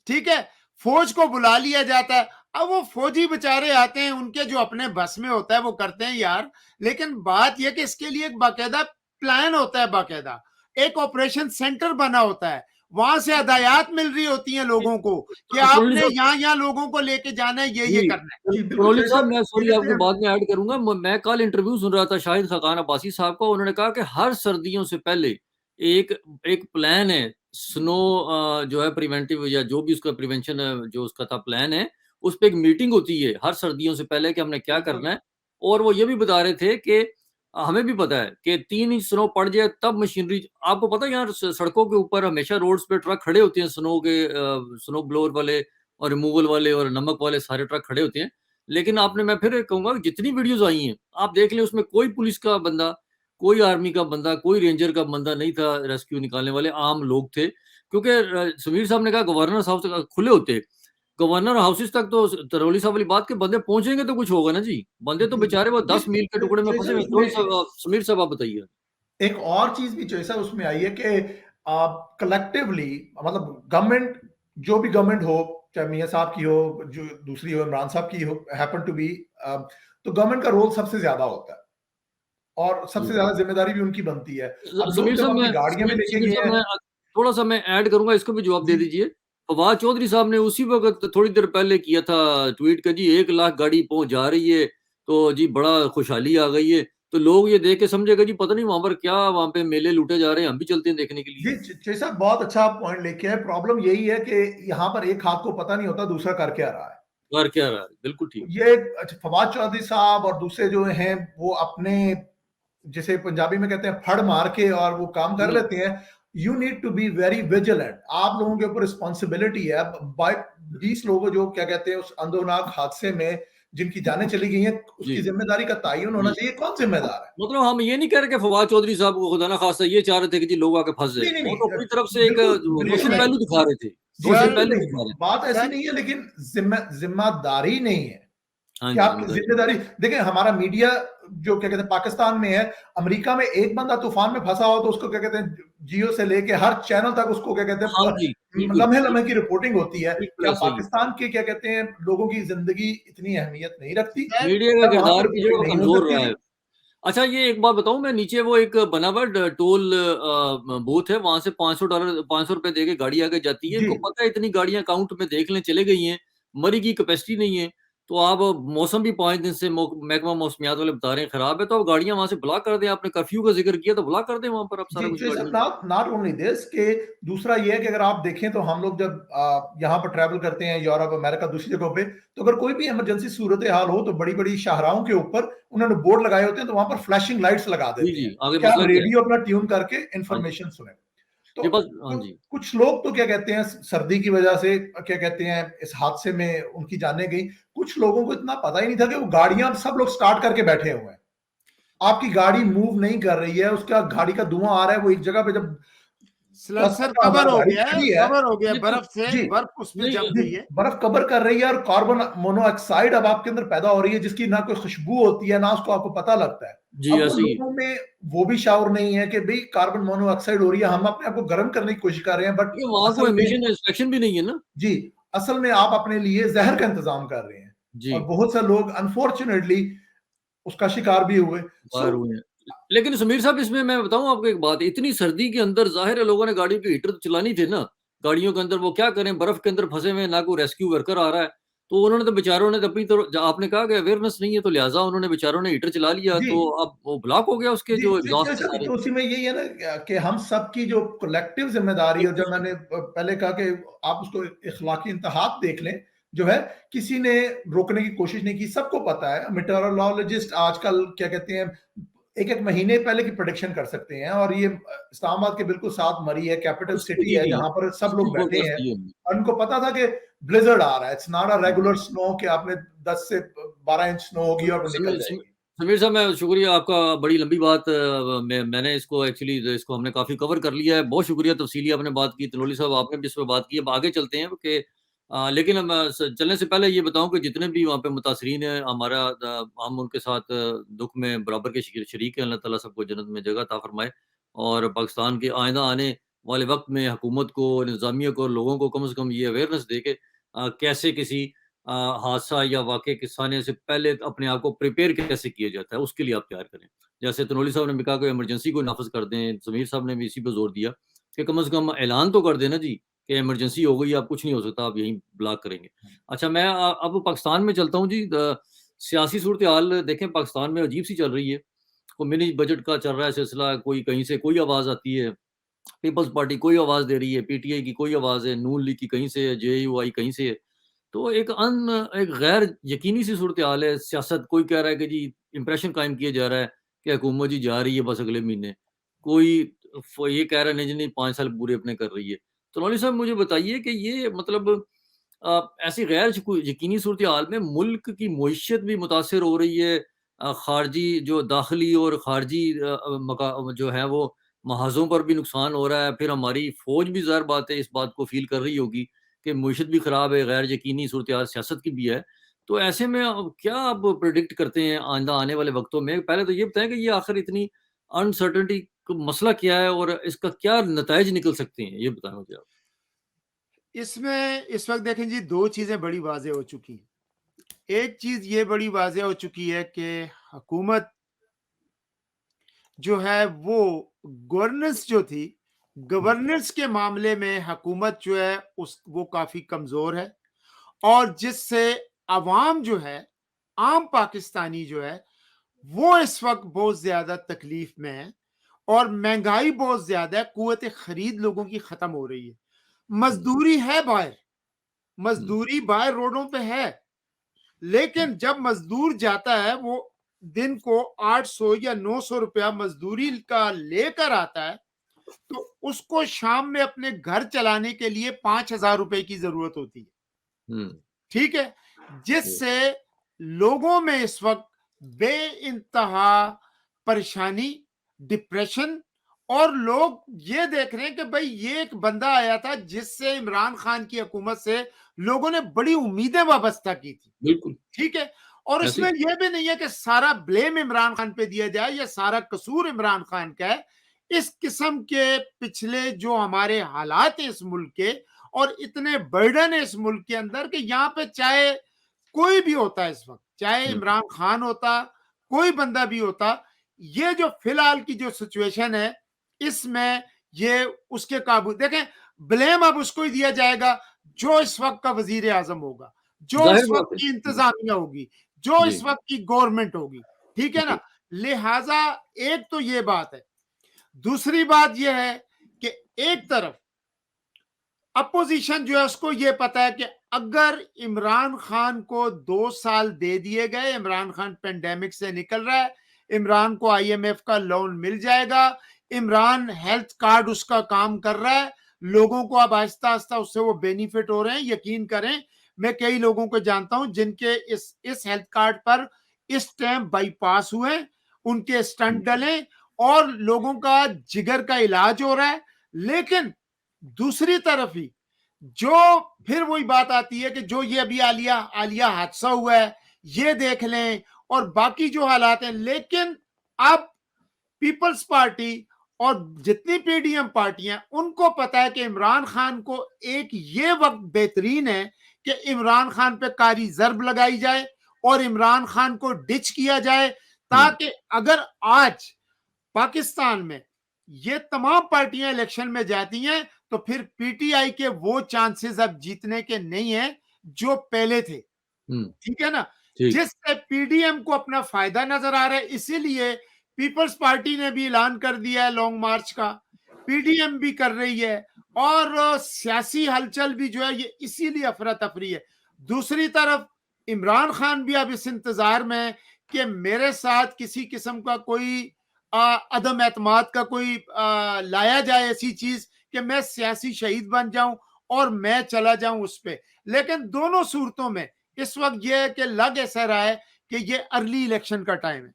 ठीक है, फौज को बुला लिया जाता है। अब वो फौजी बेचारे आते हैं, उनके जो अपने बस में होता है वो करते हैं यार, लेकिन बात ये कि इसके लिए एक बाकायदा प्लान होता है, बाकायदा एक ऑपरेशन सेंटर बना होता है, वहां से हदायत मिल रही होती हैं लोगों को कि सोनी आपने साहब, यहाँ लोगों को लेके जाना है, ये जी, करना है। जी बिल्कुल सोनी सही साहब, साहब, मैं ये सॉरी कहते आपको हैं बाद में ऐड करूँगा। मैं कल इंटरव्यू सुन रहा था शाहिद खाकान अब्बासी साहब का, उन्होंने कहा कि हर सर्दियों से पहले एक एक प्लान है, स्नो जो है प्रिवेंटिव या जो भी उसका प्रिवेंशन जो उसका था प्लान है, उस पे एक मीटिंग होती है हर सर्दियों से पहले कि हमने क्या बिल्कुल करना है। और वो ये भी बता रहे थे कि हमें भी पता है कि 3 इंच स्नो पड़ जाए तब मशीनरी, आपको पता है यार सड़कों के ऊपर हमेशा रोड्स पे ट्रक खड़े होते हैं, स्नो के स्नो ब्लोअर वाले और रिमूवल वाले और नमक वाले सारे ट्रक खड़े होते हैं। लेकिन आपने, मैं फिर कहूँगा कि जितनी वीडियोज़ आई हैं, आप देख लें उसमें कोई पुलिस का बंदा, कोई आर्मी का बंदा, कोई रेंजर का बंदा नहीं था रेस्क्यू निकालने वाले, आम लोग थे। क्योंकि समीर साहब ने कहा गवर्नर हाउस तक खुले होते। गवर्नर हाउसेज़ तक तो तरौली साहब वाली बात के बंदे पहुँचेंगे तो कुछ होगा ना जी। बंदे तो जी बेचारे वो जी 10 मील के टुकड़े में जैसे फँसे हुए हैं। उसमें समीर साहब आप बताइए। एक और चीज भी जैसा उसमें आई है कि कलेक्टिवली मतलब गवर्नमेंट, जो भी गवर्नमेंट हो, चाहे मियां साहब की हो, जो दूसरी हो, इमरान साहब की हो, हैपन टू बी, तो गवर्नमेंट का रोल सबसे ज्यादा होता है और सबसे जी। ज्यादा जिम्मेदारी भी उनकी बनती है। अब लोग समीर जब साहब, अपनी गाड़ियां में लेके समीर गए साहब, हैं। मैं थोड़ा-सा मैं ऐड करूँगा, इसको भी जवाब दे जी दीजिए। फवाद चौधरी साहब ने उसी वक़्त थोड़ी देर पहले किया था ट्वीट कि जी 1 लाख गाड़ी पहुँच जा रही है, तो जी बड़ा खुशहाली आ गई है। तो लोग ये देख के समझेगा जी पता नहीं वहाँ पर क्या, वहाँ पे मेले लूटे जा रहे हैं, हम भी चलते हैं देखने के लिए। जी जैसा बहुत अच्छा पॉइंट लेके है। प्रॉब्लम यही है कि यहाँ पर एक हाथ को पता नहीं होता दूसरा कर क्या रहा है। कर क्या रहा है? बिल्कुल ठीक। ये अच्छा, फवाद चौधरी साहब और दूसरे जो हैं वो अपने, जिसे पंजाबी में कहते हैं फड़ मार के और वो काम कर जी, लेते हैं। You need to be very vigilant, आप लोगों के ऊपर रिस्पॉन्सिबिलिटी है। बाई 20 लोगों जो क्या कहते हैं उस अंदरनाक हादसे में जिनकी जानें चली गई हैं, जी, उसकी जिम्मेदारी का तयन होना जी। चाहिए। कौन जिम्मेदार है? मतलब हम ये नहीं कह रहे कि फवाद चौधरी साहब को खुदा ना खास्ता ये चाह रहे थे कि जी लोग आके फँस जाएँ। नहीं नहीं वो तो नहीं, अपनी तरफ से एक बिल्कुल बिल्कुल रोशन देखिए नहीं, पहलू दिखा रहे थे। जी रोशन सर, बिल्कुल पहलू नहीं, दिखा रहे थे। बात ऐसी सर नहीं है, लेकिन जिम्मेदारी नहीं है हाँ कि जी, आपकी ज़िम्मेदारी। जिम्मेदारी। देखिए हमारा मीडिया जो क्या कहते हैं पाकिस्तान में है, अमेरिका में एक बंदा तूफान में फंसा हो तो उसको क्या कहते हैं जियो से लेके हर चैनल तक उसको क्या कहते हाँ हैं जी, बिल्कुल, लम्हे लम्हे की रिपोर्टिंग होती है। बिल्कुल क्या ऐसा ही है। पाकिस्तान के क्या कहते हैं लोगों की जिंदगी इतनी अहमियत नहीं रखती? सर मीडिया का क्या वहां पर किरदार भी जो है रिपोर्टिंग वो नहीं हो कमज़ोर सकती रहा थी? है। अच्छा, ये एक बात बताऊँ मैं, नीचे वो एक बना हुआ टोल बूथ है, वहाँ से $500 ₹500 दे के गाड़ी आगे जाती है। जी इनको पता है इतनी गाड़ियाँ काउंट में देख लें चले गई हैं, मरी की कैपेसिटी नहीं है। तो आप मौसम भी 5 दिन से महकमा मौसमियात वाले बता रहे हैं खराब है, तो आप गाड़ियाँ वहाँ से ब्लॉक कर दें। आपने कर्फ्यू का ज़िक्र किया तो ब्लॉक कर दें वहाँ पर आप जी सारा कुछ जैसे गाड़ियाँ। नॉट नॉट ओनली दिस के दूसरा ये है कि अगर आप देखें तो हम लोग जब यहाँ पर ट्रैवल करते हैं यूरोप अमेरिका दूसरी जगहों पे, तो अगर कोई भी इमरजेंसी सूरत हाल हो तो बड़ी बड़ी शाहराहों के ऊपर उन्होंने बोर्ड लगाए होते हैं, तो वहां पर फ्लैशिंग लाइट्स लगा जी, देते जी, हैं आगे कि आप मसला क्या है? रेडियो अपना ट्यून करके हाँ जी, इंफॉर्मेशन सुने। तो ये बस हाँ जी। कुछ लोग तो क्या कहते हैं सर्दी की वजह से क्या कहते हैं इस हादसे में उनकी जानें गई। कुछ लोगों को इतना पता ही नहीं था कि वो गाड़ियां सब लोग स्टार्ट करके बैठे हुए हैं, आपकी गाड़ी मूव नहीं कर रही है, उसका गाड़ी का धुआं आ रहा है, वो एक जगह पे जब दस सलेंसर पंद्रह कवर हजार हो गाड़ी गया है, खड़ी है। कवर हो गया ये तो बर्फ से, जी बर्फ उस पे नहीं, जम जी गई है। बर्फ कवर कर रही है और कार्बन मोनोऑक्साइड अब आपके अंदर पैदा हो रही है, जिसकी ना कोई खुशबू होती है ना उसको आपको पता लगता है। जी, अब वो ऐसे ही है। लोगों में वो भी शाउर नहीं है कि भाई कार्बन मोनोऑक्साइड हो रही है, हम अपने आप को गर्म करने की कोशिश कर रहे हैं, बट क्योंकि वहाँ कोई असल में एमिशन इंस्पेक्शन भी नहीं है ना। जी असल में आप अपने लिए जहर का इंतजाम कर रहे हैं। जी। और बहुत से लोग अनफॉर्चुनेटली उसका शिकार भी हुए। सो बाहर हुए हैं। लेकिन समीर साहब, इसमें मैं बताऊँ आपको एक बात, इतनी सर्दी के अंदर ज़ाहिर है लोगों ने गाड़ी के हीटर तो चलानी थे ना। गाड़ियों के अंदर वो क्या करें, बर्फ़ के अंदर फँसे हुए हैं, ना कोई रेस्क्यू वर्कर आ रहा है। तो उन्होंने तो बेचारों ने तो अपनी तो आपने कहा कि अवेयरनेस नहीं है तो लिहाज़ा उन्होंने बेचारों ने हीटर चला लिया, जी तो अब वो ब्लॉक हो गया उसके जी, जो जी, एग्ज़ॉस्ट थे जैसा सारे। तो उसी में यही है ना कि हम सबकी जो कलेक्टिव ज़िम्मेदारी, और जब बिल्कुल, मैंने पहले कहा कि आप उसको इखलाकी इंतहाक देख लें, जो है किसी ने रोकने की कोशिश नहीं की। सबको पता है मेटेरोलॉजिस्ट आजकल क्या कहते हैं एक-एक महीने पहले की प्रेडिक्शन कर सकते हैं, और ये इस्लामाबाद के बिल्कुल साथ मरी है, कैपिटल उसकी सिटी की है गई, जहाँ पर सब उसकी लोग बैठे फोरकास्ट हैं। की है हमने। और उनको पता था कि ब्लिज़र्ड आ रहा है, इट्स नॉट अ जी। रेगुलर स्नो कि आपने 10 से 12 इंच स्नो होगी और वो निकल समीर जाएगी। समीर साहब, मैं शुक्रिया आपका, बड़ी लंबी बात मैंने इसको एक्चुअली इसको हमने काफ़ी कवर कर लिया है। बहुत शुक्रिया, तफ़सीली आपने बात की। तनोली साहब, आपने भी इस पे बात की। अब आगे चलते हैं कि लेकिन चलने से पहले ये बताऊँ कि जितने भी वहाँ पे मुतासरीन हैं, हम उनके साथ दुःख में बराबर के शरीक हैं। अल्लाह ताला सबको जन्नत में जगह अता फ़रमाए और पाकिस्तान के आइंदा आने वाले वक़्त में हुकूमत को, इंतज़ामिया को और लोगों को कम से कम ये अवेयरनेस दे के कैसे किसी हादसा या वाक़ये के आने से पहले अपने आप को प्रिपेयर कैसे किया जाता है, उसके लिए आप तैयार करें। जैसे तनोली साहब ने भी कहा कि इमरजेंसी को नाफ़िज़ कर दें, ज़मीर साहब ने भी इसी पे ज़ोर दिया कि कम से कम ऐलान तो कर दें ना जी, कि इमरजेंसी हो गई, अब कुछ नहीं हो सकता, आप यहीं ब्लॉक करेंगे। अच्छा, मैं अब पाकिस्तान में चलता हूँ जी। सियासी सूरत-ए-हाल देखें पाकिस्तान में अजीब-सी चल रही है। को मिनी बजट का चल रहा है सिलसिला, कोई कहीं से कोई आवाज़ आती है, पीपल्स पार्टी कोई आवाज़ दे रही है, पीटीआई की कोई आवाज़ है, नून लीग की कहीं से है, जेयूआई कहीं से है। तो एक गैर यकीनी सी सूरत-ए-हाल है, सियासत कोई कह रहा है कि जी इम्प्रेशन कायम किया जा रहा है कि हुकूमत जी जा रही है बस अगले महीने। कोई ये कह रहा है नहीं जी नहीं 5 साल पूरे अपने कर रही है। तो मौलवी साहब मुझे बताइए कि ये मतलब ऐसी गैर यकीनी सूरत-हाल में मुल्क की मईशत भी मुतासिर हो रही है, ख़ारजी जो दाखिली और ख़ारजी जो है वो महाज़ों पर भी नुकसान हो रहा है, फिर हमारी फ़ौज भी ज़ाहिर बात है इस बात को फ़ील कर रही होगी कि मईशत भी ख़राब है, गैर यकीनी सूरत-हाल सियासत की भी है। तो ऐसे में क्या आप प्रेडिक्ट करते हैं आइंदा आने वाले वक़्तों में? पहले तो ये बताएँ कि ये आखिर इतनी अनसर्टेनिटी का मसला क्या है और इसका क्या नताइज निकल सकते हैं? ये बताएँ मुझे आप। इसमें इस वक़्त देखें जी 2 चीज़ें बड़ी वाज़ेह हो चुकी हैं। एक चीज़ ये बड़ी वाज़ेह हो चुकी है कि हुकूमत जो है वो गवर्नेंस जो थी, गवर्नेंस के मामले में हुकूमत जो है उस वो काफ़ी कमज़ोर है और जिससे अवाम जो है, आम पाकिस्तानी जो है, वो इस वक़्त बहुत ज़्यादा तकलीफ़ में है और महँगाई बहुत ज़्यादा है, क़ुव्वत ख़रीद लोगों की ख़त्म हो रही है। हुँ, मज़दूरी है बाहर, हुँ, मज़दूरी बाहर रोडों पे है, हुँ, लेकिन जब मज़दूर जाता है वो दिन को 800 या 900 रुपया मज़दूरी का लेकर आता है, तो उसको शाम में अपने घर चलाने के लिए 5,000 रुपए की ज़रूरत होती है। हुँ, ठीक है? जी, जिससे लोगों में इस वक़्त बेइंतहा परेशानी, डिप्रेशन और लोग ये देख रहे हैं कि भई ये एक बंदा आया था जिससे इमरान खान की हुकूमत से लोगों ने बड़ी उम्मीदें वाबस्ता की थी। बिल्कुल, ठीक है? और ऐसे इसमें ही। यह भी नहीं है कि सारा ब्लेम इमरान खान पे दिया जाए या सारा कसूर इमरान खान का है। इस किस्म के पिछले जो हमारे हालात हैं इस मुल्क के और इतने बर्डन है इस मुल्क के अंदर कि यहाँ पे चाहे कोई भी होता है इस वक़्त, चाहे हुँ, इमरान खान होता, कोई बंदा भी होता, ये जो फिलहाल की जो सिचुएशन है, इसमें ये उसके काबू देखें, ब्लेम अब उसको ही दिया जाएगा जो इस वक़्त का वज़ीर-ए-आज़म होगा। जो ज़ाहिर इस वक़्त बात है। की हुँ, इंतज़ामिया होगी, जो जी, इस वक़्त की गवर्नमेंट होगी, ठीक है जी, ना? लिहाज़ा एक तो ये बात है। दूसरी बात ये है कि एक तरफ अपोज़िशन जो है उसको ये पता है कि अगर इमरान खान को 2 साल दे दिए गए, इमरान खान पैंडेमिक से निकल रहा है, इमरान को आईएमएफ का लोन मिल जाएगा, इमरान हेल्थ कार्ड उसका काम कर रहा है, लोगों को अब आहिस्ता-आहिस्ता उससे वो बेनिफिट हो रहे हैं, यकीन करें, मैं कई लोगों को जानता हूँ जिनके इस हेल्थ कार्ड पर इस टाइम बाईपास हुए, उनके हुँ, स्टंट डले और लोगों का जिगर का इलाज हो रहा है। लेकिन दूसरी तरफ ही जो फिर वही बात आती है कि जो ये अभी आलिया आलिया हादसा हुआ है, ये देख लें और बाकी जो हालात हैं, लेकिन अब पीपल्स पार्टी और जितनी पीडीएम पार्टियां उनको पता है कि इमरान खान को एक ये वक्त बेहतरीन है कि इमरान खान पे कारी जर्ब लगाई जाए और इमरान खान को डिच किया जाए हुँ, ताकि अगर आज पाकिस्तान में ये तमाम पार्टियां इलेक्शन में जाती हैं तो फिर पीटीआई के वो चांसेस अब जीतने के नहीं है जो पहले थे। हुँ, ठीक है ना? ठीक। जिससे पीडीएम को अपना फायदा नजर आ रहा है, इसीलिए पीपल्स पार्टी ने भी ऐलान कर दिया है लॉन्ग मार्च का, पीडीएम भी कर रही है और सियासी हलचल भी जो है ये इसीलिए अफरा तफरी है। दूसरी तरफ इमरान खान भी अब इस इंतजार में है कि मेरे साथ किसी किस्म का कोई अदम एतमाद का कोई लाया जाए ऐसी चीज कि मैं सियासी शहीद बन जाऊं और मैं चला जाऊं उस पे। लेकिन दोनों सूरतों में इस वक्त ये है कि लग ऐसा रहा है कि ये अर्ली इलेक्शन का टाइम है।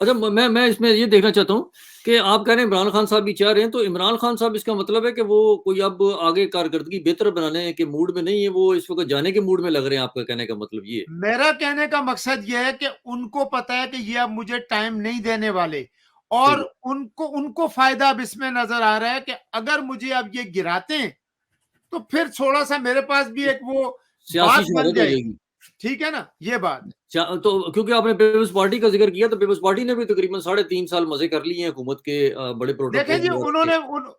अच्छा, मैं इसमें ये देखना चाहता हूँ कि आप कह रहे हैं इमरान खान साहब भी चाह रहे हैं, तो इमरान खान साहब इसका मतलब है कि वो कोई अब आगे कारकर्दगी बेहतर बनाने के मूड में नहीं है, वो इस वक़्त जाने के मूड में लग रहे हैं, आपका कहने का मतलब ये है? मेरा कहने का मकसद ये है कि उनको पता है कि ये अब मुझे टाइम नहीं देने वाले ठीक और है। उनको उनको फायदा अब इसमें नजर आ रहा है कि अगर मुझे अब ये गिराते हैं तो फिर थोड़ा सा मेरे पास भी तो एक वो सियासी बात बन शहादत हो जाएगी। जाएगी। ठीक है ना, ये बात है। तो क्योंकि आपने पीपल्स पार्टी का जिक्र किया, तो पीपल्स पार्टी ने भी तकरीबन 3.5 साल मजे कर लिए हैं हुकूमत के बड़े देखें प्रोटोकॉल जी, वगैरह के। उन्होंने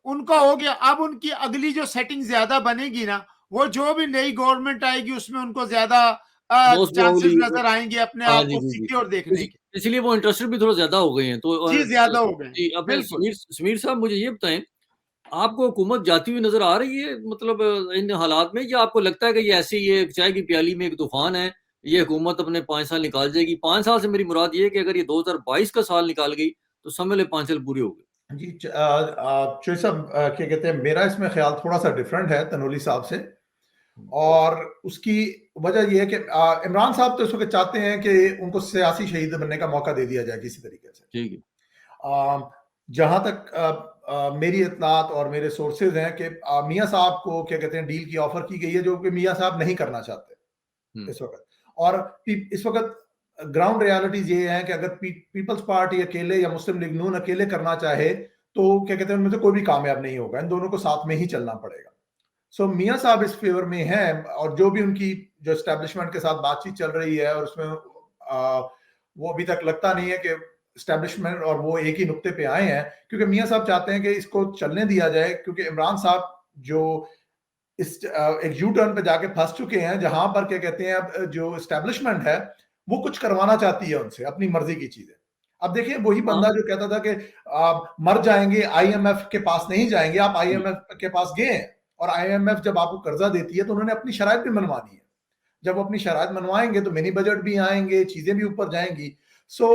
उनका हो गया। अब उनकी अगली जो सेटिंग ज्यादा बनेगी ना, वो जो भी नई गवर्नमेंट आएगी उसमें उनको ज्यादा मोस्ट चांसेस प्रोबेबली नजर आएंगे अपने हाँ आप जी, को जी, जी। सिक्योर देखने के। इसलिए वो इंटरेस्टेड भी थोड़ा ज़्यादा हो गए हैं। तो जी, ज्यादा हो गए, जी, अपने बिल्कुल। समीर साहब मुझे ये बताएँ, आपको हुकूमत जाती हुई नज़र आ रही है मतलब इन हालात में, या आपको लगता है कि ये ऐसे ही है, चाय की प्याली में एक तूफ़ान है, ये हुकूमत अपने 5 साल निकाल जाएगी? 5 साल से मेरी मुराद ये है कि अगर ये 2022 का साल निकाल गई, तो समझ लें 5 साल पूरे हो गए। जी, चोई साहब, क्या कहते हैं, मेरा इसमें ख्याल थोड़ा-सा डिफरेंट है तनोली साहब से। और उसकी वजह ये है कि इमरान साहब तो इस वक़्त चाहते हैं कि उनको सियासी शहीद बनने का मौका दे दिया जाए किसी तरीके से। ठीक है। जहाँ तक मेरी इत्तलात और मेरे सोर्सेज़ हैं कि मियाँ साहब को क्या कहते हैं डील की ऑफ़र की गई है, जो कि मियाँ साहब नहीं करना चाहते हुँ। इस वक़्त। और इस वक़्त ग्राउंड रियलिटीज़ ये हैं कि अगर पीपल्स पार्टी अकेले या मुस्लिम लीग नून अकेले करना चाहे, तो क्या कहते हैं उनमें से कोई भी कामयाब नहीं होगा। इन दोनों को साथ में ही चलना पड़ेगा। सो मियाँ साहब इस फेवर में हैं, और जो भी उनकी जो एस्टेब्लिशमेंट के साथ बातचीत चल रही है, और उसमें वो अभी तक लगता नहीं है कि एस्टेब्लिशमेंट और वो एक ही नुक्ते पे आए हैं, क्योंकि मियाँ साहब चाहते हैं कि इसको चलने दिया जाए, क्योंकि इमरान साहब जो इस एक यू टर्न पे जाके फंस चुके हैं, जहां पर क्या कहते हैं अब जो एस्टेब्लिशमेंट है वो कुछ करवाना चाहती है उनसे अपनी मर्जी की चीजें। अब देखिए, वही बंदा हाँ। जो कहता था कि मर जाएंगे, आईएमएफ के पास नहीं जाएंगे, आप जी। आईएमएफ के पास गए हैं, और आईएमएफ जब आपको कर्जा देती है तो उन्होंने अपनी शराइत भी मनवानी है। जब वो अपनी शराइत मनवाएंगे तो मिनी बजट भी आएंगे, चीजें भी ऊपर जाएंगी। सो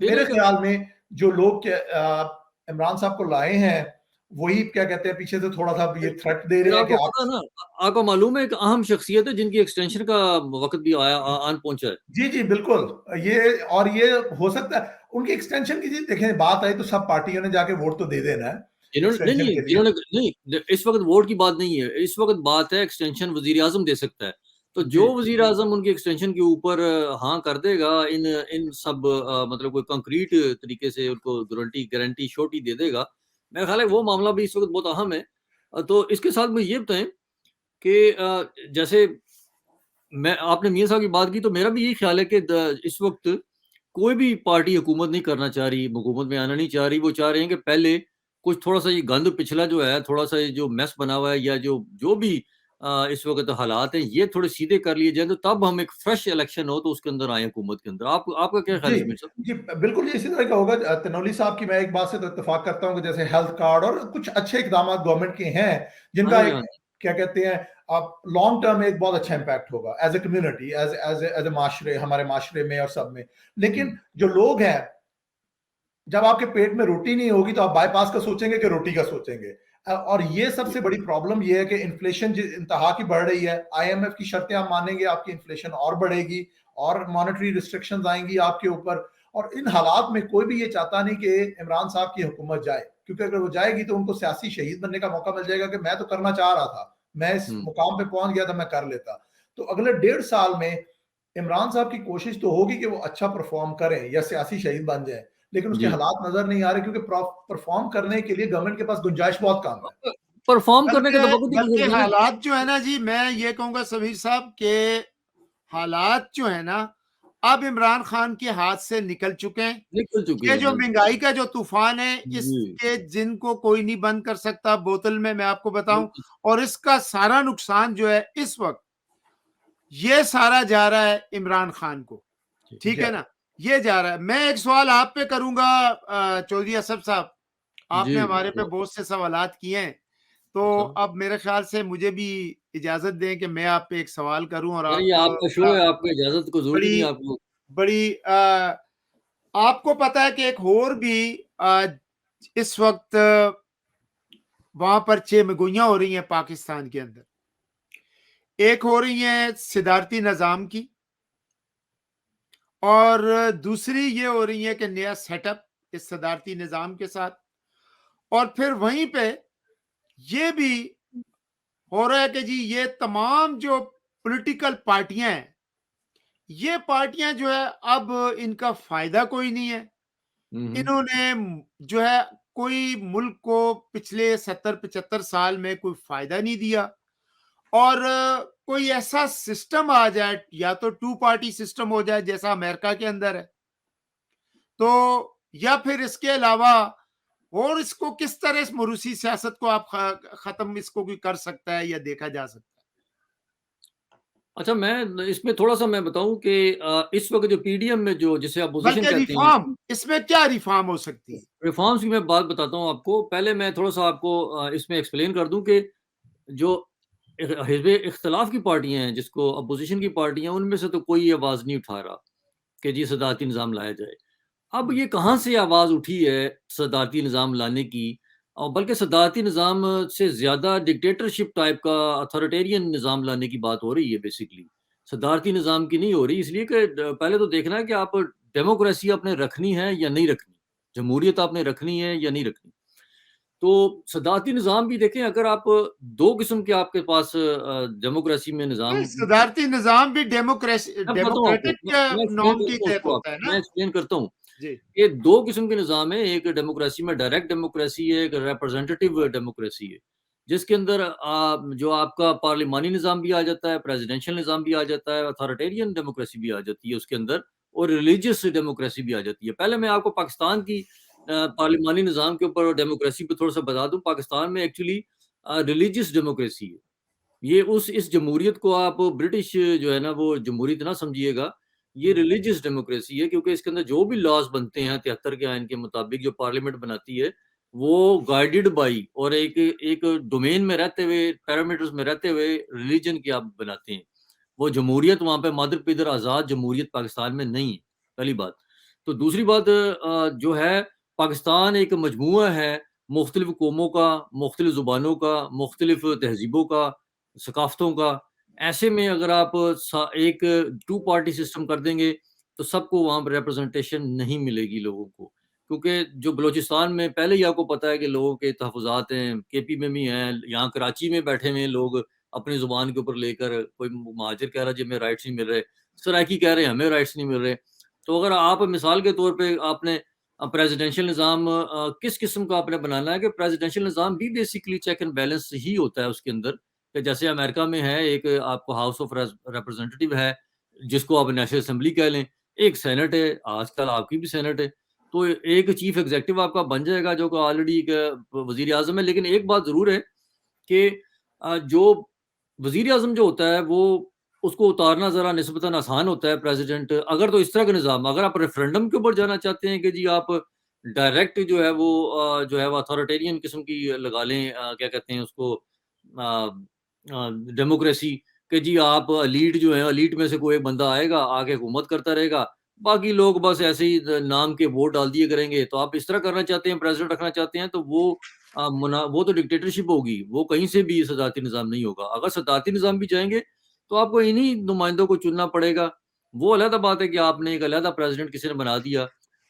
फिर मेरे एक ख्याल में जो लोग इमरान साहब को लाए हैं, वही क्या कहते हैं पीछे से थोड़ा सा ये थ्रेट दे फिर रहे हैं कि आपको आप। पता है ना, आपको मालूम है एक अहम शख्सियत है जिनकी एक्सटेंशन का वक़्त भी आन पहुँचा है। जी, जी, बिल्कुल। ये हो सकता है उनकी एक्सटेंशन की। जी, देखें, बात आई तो सब पार्टियों ने जाके वोट तो दे देना है जिन्होंने नहीं, एक्सटेंशन नहीं, के लिए। जिन्होंने नहीं, इस वक़्त वोट की बात नहीं है। इस वक़्त बात है एक्सटेंशन वज़ीर-ए-आज़म दे सकता है। तो जी, जो वज़ीर-ए-आज़म उनकी एक्सटेंशन के ऊपर हाँ कर देगा, इन इन सब मतलब कोई कंक्रीट तरीके से उनको गारंटी श्योरिटी दे देगा, मेरा ख़्याल है वो मामला भी इस वक़्त बहुत अहम है। तो इसके साथ मुझे ये बताएँ कि जैसे मैं आपने मियाँ साहब की बात की, तो मेरा भी यही ख़्याल है कि द इस वक़्त कोई भी पार्टी हुकूमत नहीं करना चाह रही, हुकूमत में आना नहीं चाह रही। वो चाह रहे हैं कि पहले कुछ थोड़ा-सा ये गंद पिछला जो है, थोड़ा-सा ये जो मेस बना हुआ है, या जो जो भी इस वक़्त हालात हैं, ये थोड़े सीधे कर लिए जाएँ, तो तब हम एक फ्रेश इलेक्शन हो तो उसके अंदर आएँ हुकूमत के अंदर। आपका क्या ख़्याल जी, है समीर साहब? जी, बिल्कुल ये इसी तरह का होगा। तनौली साहब की मैं एक बात से तो इत्तेफ़ाक करता हूँ कि जैसे हेल्थ कार्ड और कुछ अच्छे इक़दामात गवर्नमेंट के हैं, हाँ जिनका जी, एक हाँ जी। क्या कहते हैं लॉन्ग टर्म में एक बहुत अच्छा इम्पैक्ट होगा as a community, as a माशरे, हमारे माशरे में और सब में। हुँ, लेकिन जो लोग हैं, जब आपके पेट में रोटी नहीं होगी तो आप बाईपास का सोचेंगे कि रोटी का सोचेंगे। और ये जी। सबसे बड़ी प्रॉब्लम ये है कि इन्फ्लेशन इंतहा की बढ़ रही है। आईएमएफ की शर्तें आप मानेंगे, आपकी इन्फ्लेशन और बढ़ेगी, और मॉनेटरी रिस्ट्रिक्शंस आएंगी आपके ऊपर। और इन हालात में कोई भी ये चाहता नहीं कि इमरान साहब की हुकूमत जाए, क्योंकि अगर वो जाएगी तो उनको सियासी शहीद बनने का मौका मिल जाएगा कि मैं तो करना चाह रहा था, मैं इस हुँ, मुकाम पे पहुंच गया था, मैं कर लेता। तो अगले 1.5 साल में इमरान साहब की कोशिश तो होगी कि वो अच्छा परफॉर्म करें या सियासी शहीद बन जाए, लेकिन उसके जी। हालात नजर नहीं आ रहे, क्योंकि परफॉर्म करने के लिए गवर्नमेंट के पास गुंजाइश बहुत कम है। परफ़ॉर्म करने का बल्कि तो वक़्त ही बल्कि गुज़र गया ना। हालात जो है ना जी, मैं ये कहूँगा समीर साहब के हालात जो है ना, अब इमरान खान के हाथ से निकल चुके हैं। निकल चुके ये हैं, जो हाँ जी। महँगाई का जो तूफ़ान है, जी, इसके जिनको कोई नहीं बंद कर सकता बोतल में, मैं आपको बताऊँ। बिल्कुल। और इसका सारा नुकसान जो है इस वक़्त, ये सारा जा रहा है इमरान खान को, ठीक जी, है ना? ये जा रहा है। मैं एक सवाल आप पे करूँगा चौधरी असफ साहब, जी, आपने हमारे पे बहुत से सवालात किए हैं, तो अच्छा। अब मेरे ख़्याल से मुझे भी इजाज़त दें कि मैं आप पे एक सवाल करूँ और नहीं, आप ये आपका शो है, आपको इजाज़त को ज़रूरत ही नहीं बड़ी है आपको। बड़ी आपको पता है कि एक और भी इस वक़्त वहाँ पर चेमगोइयाँ हो रही हैं पाकिस्तान के अंदर। एक हो रही हैं सिदारती निज़ाम की, और दूसरी ये हो रही है कि नया सेटअप इस सदारती निज़ाम के साथ। और फिर वहीं पे ये भी हो रहा है कि जी ये तमाम जो पॉलिटिकल पार्टियां हैं, ये पार्टियां जो है अब इनका फायदा कोई नहीं है। हुँ, हुँ। इन्होंने जो है कोई मुल्क को पिछले 70-75 साल में कोई फायदा नहीं दिया। और कोई ऐसा सिस्टम आ जाए, या तो टू पार्टी सिस्टम हो जाए जैसा अमेरिका के अंदर है, तो या फिर इसके अलावा और इसको किस तरह इस मरूसी सियासत को आप खत्म इसको भी कर सकता है या देखा जा सकता है? अच्छा, मैं इसमें थोड़ा-सा मैं बताऊँ कि इस वक़्त जो पीडीएम में जो जिसे अपोज़िशन बल्कि कहते हैं, रिफॉर्म, इसमें क्या रिफॉर्म हो सकती है? रिफ़ॉर्म्स की मैं बात बताता हूँ आपको। पहले मैं थोड़ा-सा आपको इसमें एक्सप्लेन कर दूँ कि जो हिज़्ब इख्तिलाफ़ की पार्टियाँ हैं, जिसको अपोज़िशन की पार्टियाँ हैं, उनमें से तो कोई आवाज़ नहीं उठा रहा कि जी सदारती निज़ाम लाया जाए। अब ये कहाँ से आवाज़ उठी है सदारती निज़ाम लाने की? और बल्कि सदारती निज़ाम से ज़्यादा डिक्टेटरशिप टाइप का अथॉरिटेरियन निज़ाम लाने की बात हो रही है बेसिकली। सदारती निज़ाम की नहीं हो रही, इसलिए कि पहले तो देखना है कि आप डेमोक्रेसी आपने रखनी है या नहीं रखनी? जमहूरियत आपने रखनी है या नहीं रखनी? तो सदारती निज़ाम भी देखें, अगर आप 2 किस्म के आपके पास डेमोक्रेसी में नहीं, निज़ाम। सदारती निज़ाम भी मैं बताता हूँ आपको, डेमोक्रेटिक मैं एक्सप्लेन नॉर्म के करता हूँ तहत उसको होता है आपको, ना? मैं एक्सप्लेन करता हूँ। जी। ये 2 किस्म के निज़ाम है, एक डेमोक्रेसी में डायरेक्ट डेमोक्रेसी है, एक रिप्रेजेंटेटिव डेमोक्रेसी है। जिसके अंदर जो आपका पार्लिमानी निज़ाम भी आ जाता है, प्रेसिडेंशियल निज़ाम भी आ जाता है, अथॉरिटेरियन डेमोक्रेसी भी आ जाती है उसके अंदर, और रिलीजियस डेमोक्रेसी भी आ जाती है। पहले मैं आपको पाकिस्तान की पार्लिमानी निज़ाम के ऊपर और डेमोक्रेसी पे थोड़ा-सा बता दूँ। पाकिस्तान में एक्चुअली रिलीजियस डेमोक्रेसी है। ये उस इस जमहूरियत को आप ब्रिटिश जो है ना वो जमहूरियत ना समझिएगा। ये रिलीजियस डेमोक्रेसी है, क्योंकि इसके अंदर जो भी लॉज़ बनते हैं 73 के आइन के मुताबिक जो पार्लियामेंट बनाती है, वो गाइडेड बाय और एक एक डोमेन में रहते हुए, पैरामीटर्स में रहते हुए रिलीजन की आप बनाते हैं। वो जमहूरियत वहाँ पे मादर-पिदर आज़ाद जमहूरियत पाकिस्तान में नहीं है, पहली बात। तो दूसरी बात जो है, पाकिस्तान एक मजमूआ है मुख्तलिफ कौमों का, मुख्तलिफ ज़ुबानों का, मुख्तलिफ तहज़ीबों का, सकाफ़तों का। ऐसे में अगर आप एक टू पार्टी सिस्टम कर देंगे, तो सबको वहाँ पे रिप्रेजेंटेशन नहीं मिलेगी लोगों को। क्योंकि जो बलूचिस्तान में पहले ही आपको पता है कि लोगों के तहफ़्फ़ुज़ात हैं, केपी में भी हैं, यहाँ कराची में बैठे हुए हैं लोग अपनी ज़ुबान के ऊपर लेकर, कोई मुहाजिर कह रहा है जी हमें राइट्स नहीं मिल रहे, सराइकी कह रहे हैं हमें राइट्स नहीं मिल रहे। तो अगर आप मिसाल के तौर पे आपने प्रेसिडेंशियल निज़ाम किस किस्म का आपने बनाना है कि प्रेसिडेंशियल निज़ाम भी बेसिकली चेक एंड बैलेंस ही होता है उसके अंदर, कि जैसे अमेरिका में है, एक आपको हाउस ऑफ रिप्रेजेंटेटिव है, जिसको आप नेशनल असेंबली कह लें, एक सेनेट है, आजकल आपकी भी सेनेट है। तो एक चीफ एग्जीक्यूटिव आपका बन जाएगा जो कि ऑलरेडी एक वज़ीर आज़म है। लेकिन एक बात ज़रूर है कि जो वज़ीर आज़म जो होता है, वो उसको उतारना ज़रा निस्बतन आसान होता है प्रेज़िडेंट, अगर तो इस तरह का निज़ाम, अगर आप रेफ़रेंडम के ऊपर जाना चाहते हैं कि जी आप डायरेक्ट जो है वो अथॉरिटेरियन किस्म की लगा लें, क्या कहते हैं उसको, डेमोक्रेसी, कि जी आप एलीट जो है, एलीट में से कोई एक बंदा आएगा, आके हुकूमत करता रहेगा, बाकी लोग बस ऐसे ही नाम के वोट डाल दिए करेंगे। तो आप इस तरह करना चाहते हैं, प्रेज़िडेंट रखना चाहते हैं, तो वो तो डिक्टेटरशिप होगी, वो कहीं से भी सदारती निज़ाम नहीं होगा। अगर सदारती निज़ाम भी जाएँगे, तो आपको इन्हीं नुमाइंदों को चुनना पड़ेगा। वो अलग बात है कि आपने एक अलग प्रेज़िडेंट किसी ने बना दिया।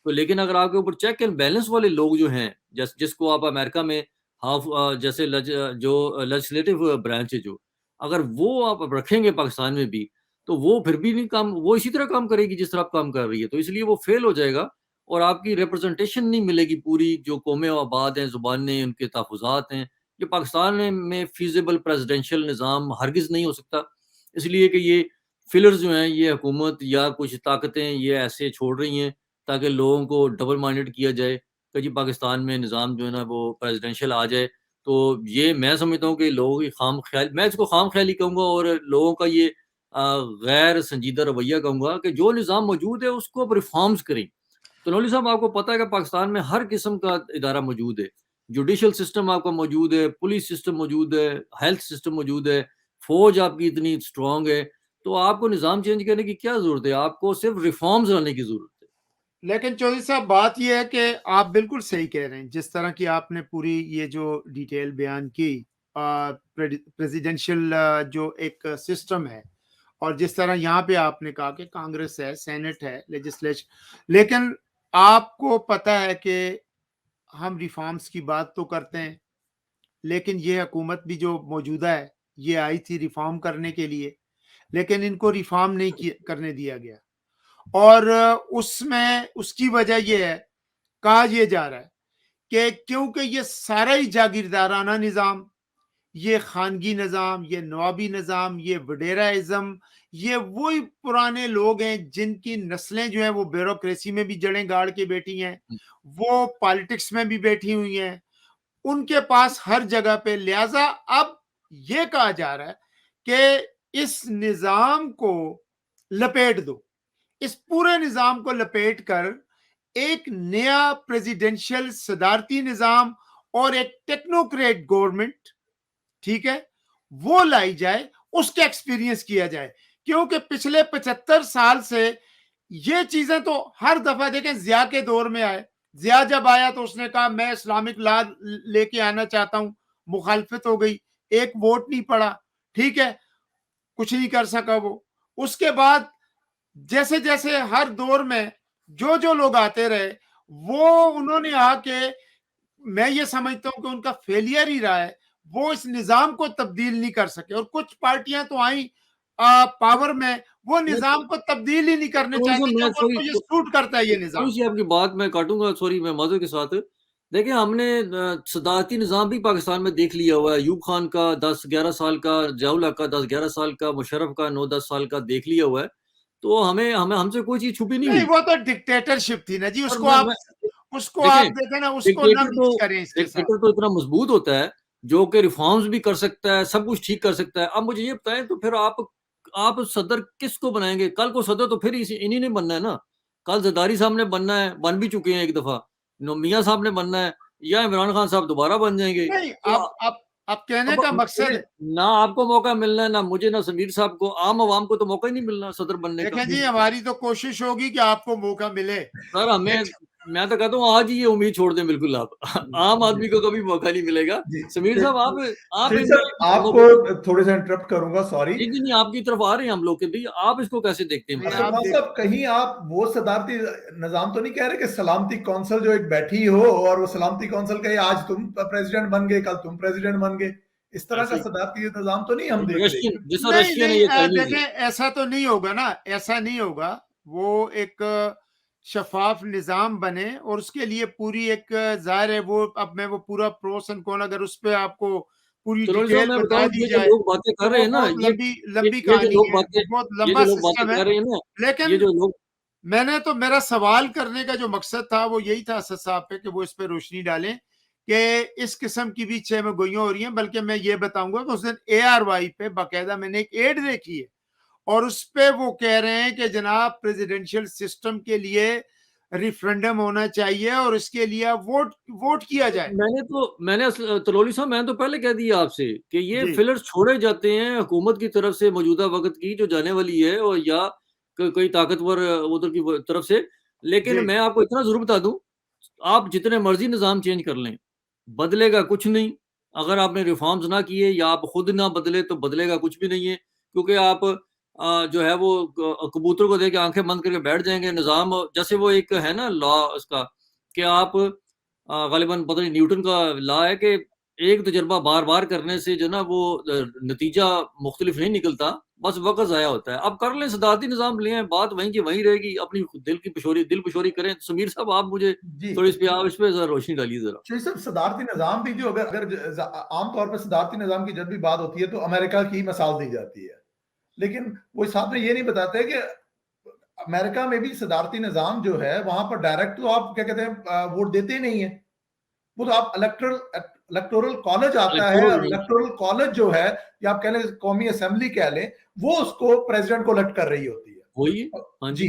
तो लेकिन अगर आपके ऊपर चेक एंड बैलेंस वाले लोग जो हैं, जिसको आप अमेरिका में जैसे जो लेजिस्लेटिव ब्रांच है जो, अगर वो आप रखेंगे पाकिस्तान में भी, तो वो फिर भी नहीं काम, वो इसी तरह काम करेगी जिस तरह आप काम कर रही है। तो इसलिए वो फ़ेल हो जाएगा और आपकी रिप्रेजेंटेशन नहीं मिलेगी पूरी, जो कौमें आबाद हैं, ज़ुबानें, उनके तहफ़्फ़ुज़ात हैं। ये पाकिस्तान में फ़ीज़िबल प्रेसिडेंशियल निज़ाम हरगिज़ नहीं हो सकता। इसलिए कि ये फिलर्स जो हैं, ये हुकूमत या कुछ ताकतें ये ऐसे छोड़ रही हैं, ताकि लोगों को डबल माइंडेड किया जाए कि जी पाकिस्तान में निज़ाम जो है ना वो प्रेसिडेंशियल आ जाए। तो ये मैं समझता हूँ कि लोगों की खाम-ख़याल, मैं इसको खाम-ख़याली कहूँगा, और लोगों का ये गैर संजीदा रवैया कहूँगा कि जो निज़ाम मौजूद है उसको आप रिफ़ॉर्म्स करें। तो नौली साहब, आपको पता है कि पाकिस्तान में हर किस्म का इदारा मौजूद है। जुडिशल सिस्टम आपका मौजूद है, पुलिस सिस्टम मौजूद है, हेल्थ सिस्टम मौजूद है, फ़ौज आपकी इतनी स्ट्रॉन्ग है, तो आपको निज़ाम चेंज करने की क्या ज़रूरत है? आपको सिर्फ़ रिफ़ॉर्म्स लाने की ज़रूरत है। लेकिन चौधरी साहब, बात ये है कि आप बिल्कुल सही कह रहे हैं। जिस तरह की आपने पूरी ये जो डिटेल बयान की, प्रेसिडेंशियल जो एक सिस्टम है, और जिस तरह यहाँ पे आपने कहा कि कांग्रेस है, सेनेट है, लेजिस्लेशन, लेकिन आपको पता है कि हम रिफॉर्म्स की बात तो करते हैं, लेकिन ये हुकूमत भी जो मौजूदा है, ये आई थी रिफॉर्म करने के लिए, लेकिन इनको रिफॉर्म नहीं करने दिया गया। और उसमें उसकी वजह ये है, कहा ये जा रहा है कि क्योंकि ये सारा ही जागीरदाराना निज़ाम, ये खानगी निज़ाम, ये नवाबी निज़ाम, ये वडेराइज़्म, ये वही पुराने लोग हैं जिनकी नस्लें जो हैं वो ब्यूरोक्रेसी में भी जड़ें गाड़ के बैठी हैं, वो पॉलिटिक्स में भी बैठी हुई हैं, उनके पास हर जगह पे। लिहाजा अब ये कहा जा रहा है कि इस निज़ाम को लपेट दो, इस पूरे निज़ाम को लपेट कर एक नया प्रेसिडेंशियल सदारती निज़ाम और एक टेक्नोक्रेट गवर्नमेंट, ठीक है, वो लाई जाए, उसका एक्सपीरियंस किया जाए। क्योंकि पिछले 75 साल से ये चीजें तो हर दफा देखें, जिया के दौर में आए, जिया जब आया तो उसने कहा मैं इस्लामिक लॉ लेके आना चाहता हूं, मुखालफत हो गई, एक वोट नहीं पड़ा, ठीक है, कुछ नहीं कर सका वो। उसके बाद जैसे जैसे हर दौर में जो जो लोग आते रहे, वो उन्होंने आके, मैं ये समझता हूं कि उनका फेलियर ही रहा है, वो इस निजाम को तब्दील नहीं कर सके। और कुछ पार्टियां तो आई पावर में, वो मैं निजाम को तब्दील ही नहीं करने थोड़ी सा चाहती मैं क्योंकि सॉरी उनको ये सूट करता है ये थोड़ी निजाम। सी आपकी बात मैं काटूंगा, सॉरी, मैं माजूर के साथ। देखिए, हमने सदारती निज़ाम भी पाकिस्तान में देख लिया हुआ है। यूब खान का 10-11 साल का, ज़ियाउल हक का 10-11 साल का, मुशर्रफ का 9-10 साल का देख लिया हुआ है। तो हमें हमें हमसे कोई चीज़ छुपी नहीं नहीं, हुई। वो तो डिक्टेटरशिप थी ना जी, और उसको उसको आप देखें, देखें ना, उसको ना डिक्टेटर मिक्स तो करें इसके साथ। डिक्टेटर तो इतना मजबूत होता है, जो कि रिफॉर्म्स भी कर सकता है, सब कुछ ठीक कर सकता है। अब मुझे ये बताएं, तो फिर आप सदर किसको बनाएंगे? कल को सदर तो फिर इन्हीं ने बनना है ना। कल जरदारी साहब ने बनना है, बन भी चुके हैं एक दफा, मियाँ साहब ने बनना है, या इमरान खान साहब दोबारा बन जाएंगे। नहीं, तो अब कहने अब का मुझे, मकसद, ना आपको मौका मिलना है, ना मुझे, ना समीर साहब को, आम आवाम को तो मौका ही नहीं मिलना सदर बनने का। देखें जी, हमारी तो कोशिश होगी कि आपको मौका मिले। सर, मैं तो कहता हूँ आज ही ये उम्मीद छोड़ दें बिल्कुल आप। आम जी आदमी को कभी मौका नहीं मिलेगा। जी समीर जी साहब, आप जी इन सर, लोगों आपको को, थोड़े से इंटरप्ट करूंगा, सॉरी। जी जी नहीं, आपकी तरफ आ रहे हैं हम लोग के भी, आप इसको कैसे देखते हैं नहीं, असद बताएं। आप खान देख, साहब, कहीं आप वो सदारती निजाम तो नहीं कह रहे कि सलामती कौंसिल जो एक बैठी हो और वो सलामती कौंसिल कहे आज तुम प्रेसिडेंट बन गए, कल तुम प्रेसिडेंट बन गए, इस तरह का ऐसे सदारती निजाम तो नहीं हम देख रहे रशियन, हैं। जैसा नहीं रशियन है, नहीं, ये चाइनीज देखें, है। ऐसा तो नहीं होगा ना, ऐसा नहीं होगा। वो एक शफाफ निजाम बने और उसके लिए पूरी एक, जाहिर है वो, अब मैं वो पूरा प्रोस एंड कौन, अगर उस पर आपको पूरी चलो साहब, डिटेल मैं बता बताऊं, दी ये जो जाए लोग बातें तो कर रहे वो हैं ना, बहुत लंबी लंबी ये जो कहानी लोग है, बातें वो बहुत ये लंबा जो लोग बातें सिस्टम है। कर रहे हैं ना, ये लेकिन जो लोग, मैंने तो, मेरा सवाल करने का जो मकसद था वो यही था असद साहब पे, कि वो इस पे रोशनी डालें कि इस किस्म की भी छह में गोइयां हो रही हैं। बल्कि मैं ये बताऊंगा कि उस दिन ARY पे बाकायदा मैंने एक एड देखी है, और उस पे वो कह रहे हैं कि जनाब प्रेसिडेंशियल सिस्टम के लिए रिफरेंडम होना चाहिए और इसके लिए वोट वोट किया जाए। तलौली साहब, मैंने तो पहले कह दिया आपसे कि ये जी फिलर्स छोड़े जाते हैं हुकूमत की तरफ से, मौजूदा वक्त की जो जाने वाली है, और या कोई ताकतवर उधर की तरफ से। जी लेकिन मैं आपको इतना जरूर बता दूं, आप जितने मर्जी निज़ाम चेंज कर लें, बदलेगा कुछ नहीं। अगर आपने रिफॉर्म्स ना किए या आप खुद ना बदले, तो बदलेगा कुछ भी नहीं है। क्योंकि आप जो है वो कबूतर को देके आंखें बंद करके बैठ जाएंगे। निज़ाम जैसे वो एक है ना लॉ उसका, कि आप गालिबन पता नहीं न्यूटन का लॉ है कि एक तजर्बा बार बार करने से जो ना वो नतीजा मुख्तलिफ नहीं निकलता, बस वक्त ज़ाया होता है। अब कर लें, सदारती निज़ाम ले आएं, बात वहीं की वहीं रहेगी। अपनी दिल पशोरी करें। समीर साहब, आप मुझे जी थोड़ी आप इस पे जरा रोशनी डालिए जरा। तो ये सब सदारती निजाम भी, जो अगर अगर आमतौर पर सदारती निजाम की जब भी बात होती है तो अमेरिका की मिसाल दी जाती है, लेकिन वो साथ में ये नहीं बताते कि अमेरिका में भी सदारती निजाम जो है वहां पर डायरेक्ट तो आप क्या कहते हैं वोट देते ही नहीं है। वो तो आप इलेक्टोरल कॉलेज आता है, और इलेक्टोरल, इलेक्टोरल कॉलेज जो है, या आप कह लें कौमी असेंबली कह लें, वो उसको प्रेसिडेंट को इलेक्ट कर रही होती वही, है। हाँ जी,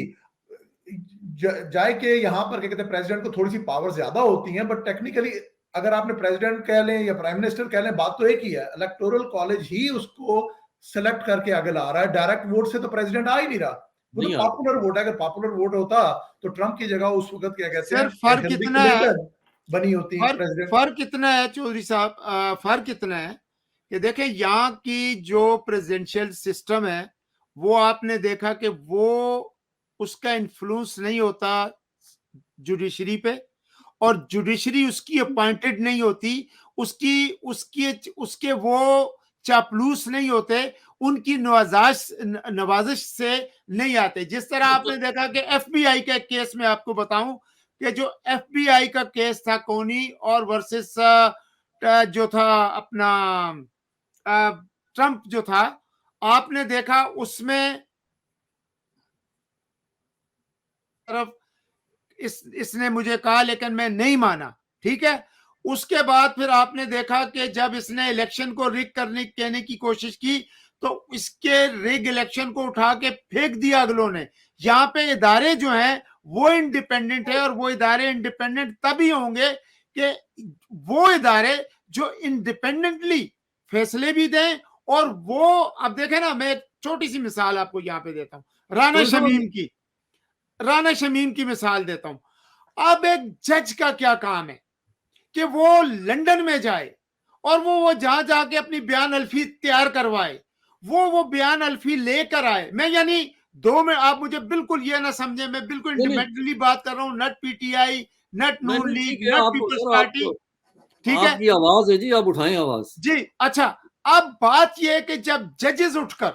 जी। जाए कि यहाँ पर क्या कहते हैं प्रेसिडेंट को थोड़ी सी पावर ज्यादा होती है, बट टेक्निकली अगर आपने प्रेसिडेंट कह लें या प्राइम मिनिस्टर कह लें, बात तो एक ही है। इलेक्टोरल कॉलेज ही उसको सेलेक्ट करके आगे ला रहा है, डायरेक्ट वोट से तो प्रेसिडेंट आ ही नहीं रहा। वो तो नहीं आता। पॉपुलर वोट है। अगर पॉपुलर वोट होता तो ट्रंप की जगह उस वक्त क्या कहते हैं सर, फर्क हिलरी इतना है, क्लिंटन बनी होती फर्क प्रेसिडेंट। फर्क इतना है चौधरी साहब, फर्क इतना है कि देखें, यहाँ की जो प्रेसिडेंशियल सिस्टम है, वो आपने देखा कि वो, उसका इन्फ्लुएंस नहीं होता जुडिशरी पे, और जुडिशरी उसकी अपॉइंटेड नहीं होती, उसकी उसकी उसके वो चापलूस नहीं होते, उनकी नवाजिश से नहीं आते। जिस तरह आपने देखा कि FBI का केस में आपको बताऊं कि जो FBI का केस था कोनी और वर्सेस जो था अपना ट्रंप जो था, आपने देखा उसमें तरफ इसने मुझे कहा, लेकिन मैं नहीं माना, ठीक है। उसके बाद फिर आपने देखा कि जब इसने इलेक्शन को रिग करने कहने की कोशिश की, तो इसके रिग इलेक्शन को उठा के फेंक दिया अगलों ने। यहाँ पे इदारे जो हैं वो इंडिपेंडेंट है, और वो इदारे इंडिपेंडेंट तभी होंगे कि वो इदारे जो इंडिपेंडेंटली फैसले भी दें। और वो अब देखें ना, मैं एक छोटी सी मिसाल आपको यहाँ पे देता हूँ, राना शमीम की मिसाल देता हूं। अब एक जज का क्या काम है कि वो लंदन में जाए और वो जहां जाके अपनी बयान अल्फी तैयार करवाए, वो बयान अल्फी लेकर आए। मैं यानी दो में, आप मुझे बिल्कुल ये ना समझे, मैं बिल्कुल इंडिपेंडेंटली बात कर रहा हूं, नट पीटीआई, नट नून लीग, ठीक है, नट आप पीपल्स सर, पार्टी, ठीक है आपकी आवाज है जी, आप उठाएं आवाज जी। अच्छा, अब बात यह है कि जब जजेस उठकर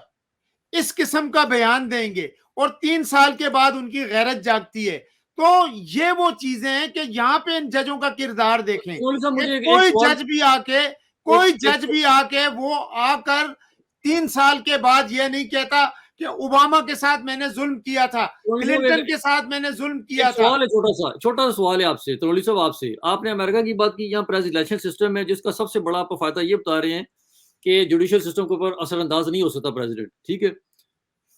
इस किस्म का बयान देंगे और 3 साल के बाद उनकी गैरत जागती है, तो ये वो चीजें हैं कि यहाँ पे इन जजों का किरदार देखें। थोड़ी सा मुझे एक कोई सवाल, जज भी आके वो आकर 3 साल के बाद ये नहीं कहता कि ओबामा के साथ मैंने जुल्म किया था, क्लिंटन के साथ मैंने जुल्म किया था। सवाल है, छोटा सा सवाल है आपसे, तरोली साहब, आपसे। आपने अमेरिका की बात की, यहाँ प्रेसिडेंशियल सिस्टम है जिसका सबसे बड़ा आपको फायदा ये बता रहे हैं कि जुडिशियल सिस्टम के ऊपर असरअंदाज नहीं हो सकता प्रेसिडेंट, ठीक है।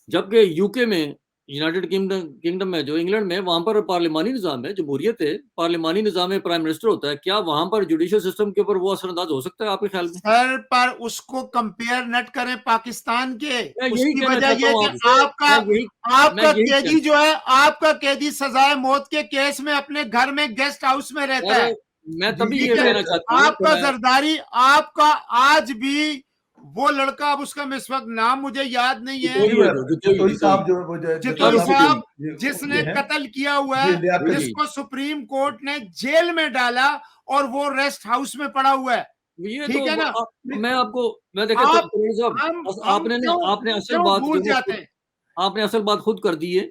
जबकि यूके में, यूनाइटेड किंगडम में, जो इंग्लैंड में, वहां पर पार्लिमानी निज़ाम है, जमहूरियत है, पार्लिमानी निज़ाम में प्राइम मिनिस्टर होता है। क्या वहां पर जुडिशियल सिस्टम के ऊपर वो असरअंदाज हो सकता है आपके ख्याल में? सर, पर उसको कंपेयर नट करें पाकिस्तान के। मैं यही उसकी कहना वजह चाहता यह हूँ कि आपसे, मैं आपका यही कैदी जो है, आपका कैदी सजाए मौत के केस में अपने घर में गेस्ट हाउस में रहता है, मैं तभी ये ठीक है। कहना चाहता हूँ आपका जरदारी, आपका आज भी वो लड़का, अब उसका इस वक्त नाम मुझे याद नहीं है, जितोई साहब जो वो जितोई साहब, ये जिसने हैं। कत्ल किया हुआ जी, है, लियाकत जी। जिसको सुप्रीम कोर्ट ने जेल में डाला और वो रेस्ट हाउस में पड़ा हुआ है, ये ठीक तो है ना। मैं देखे तो आप तरोली साहब, हम आपने असल क्यों बात भूल जो है जाते हैं? आपने असल बात खुद कर दी है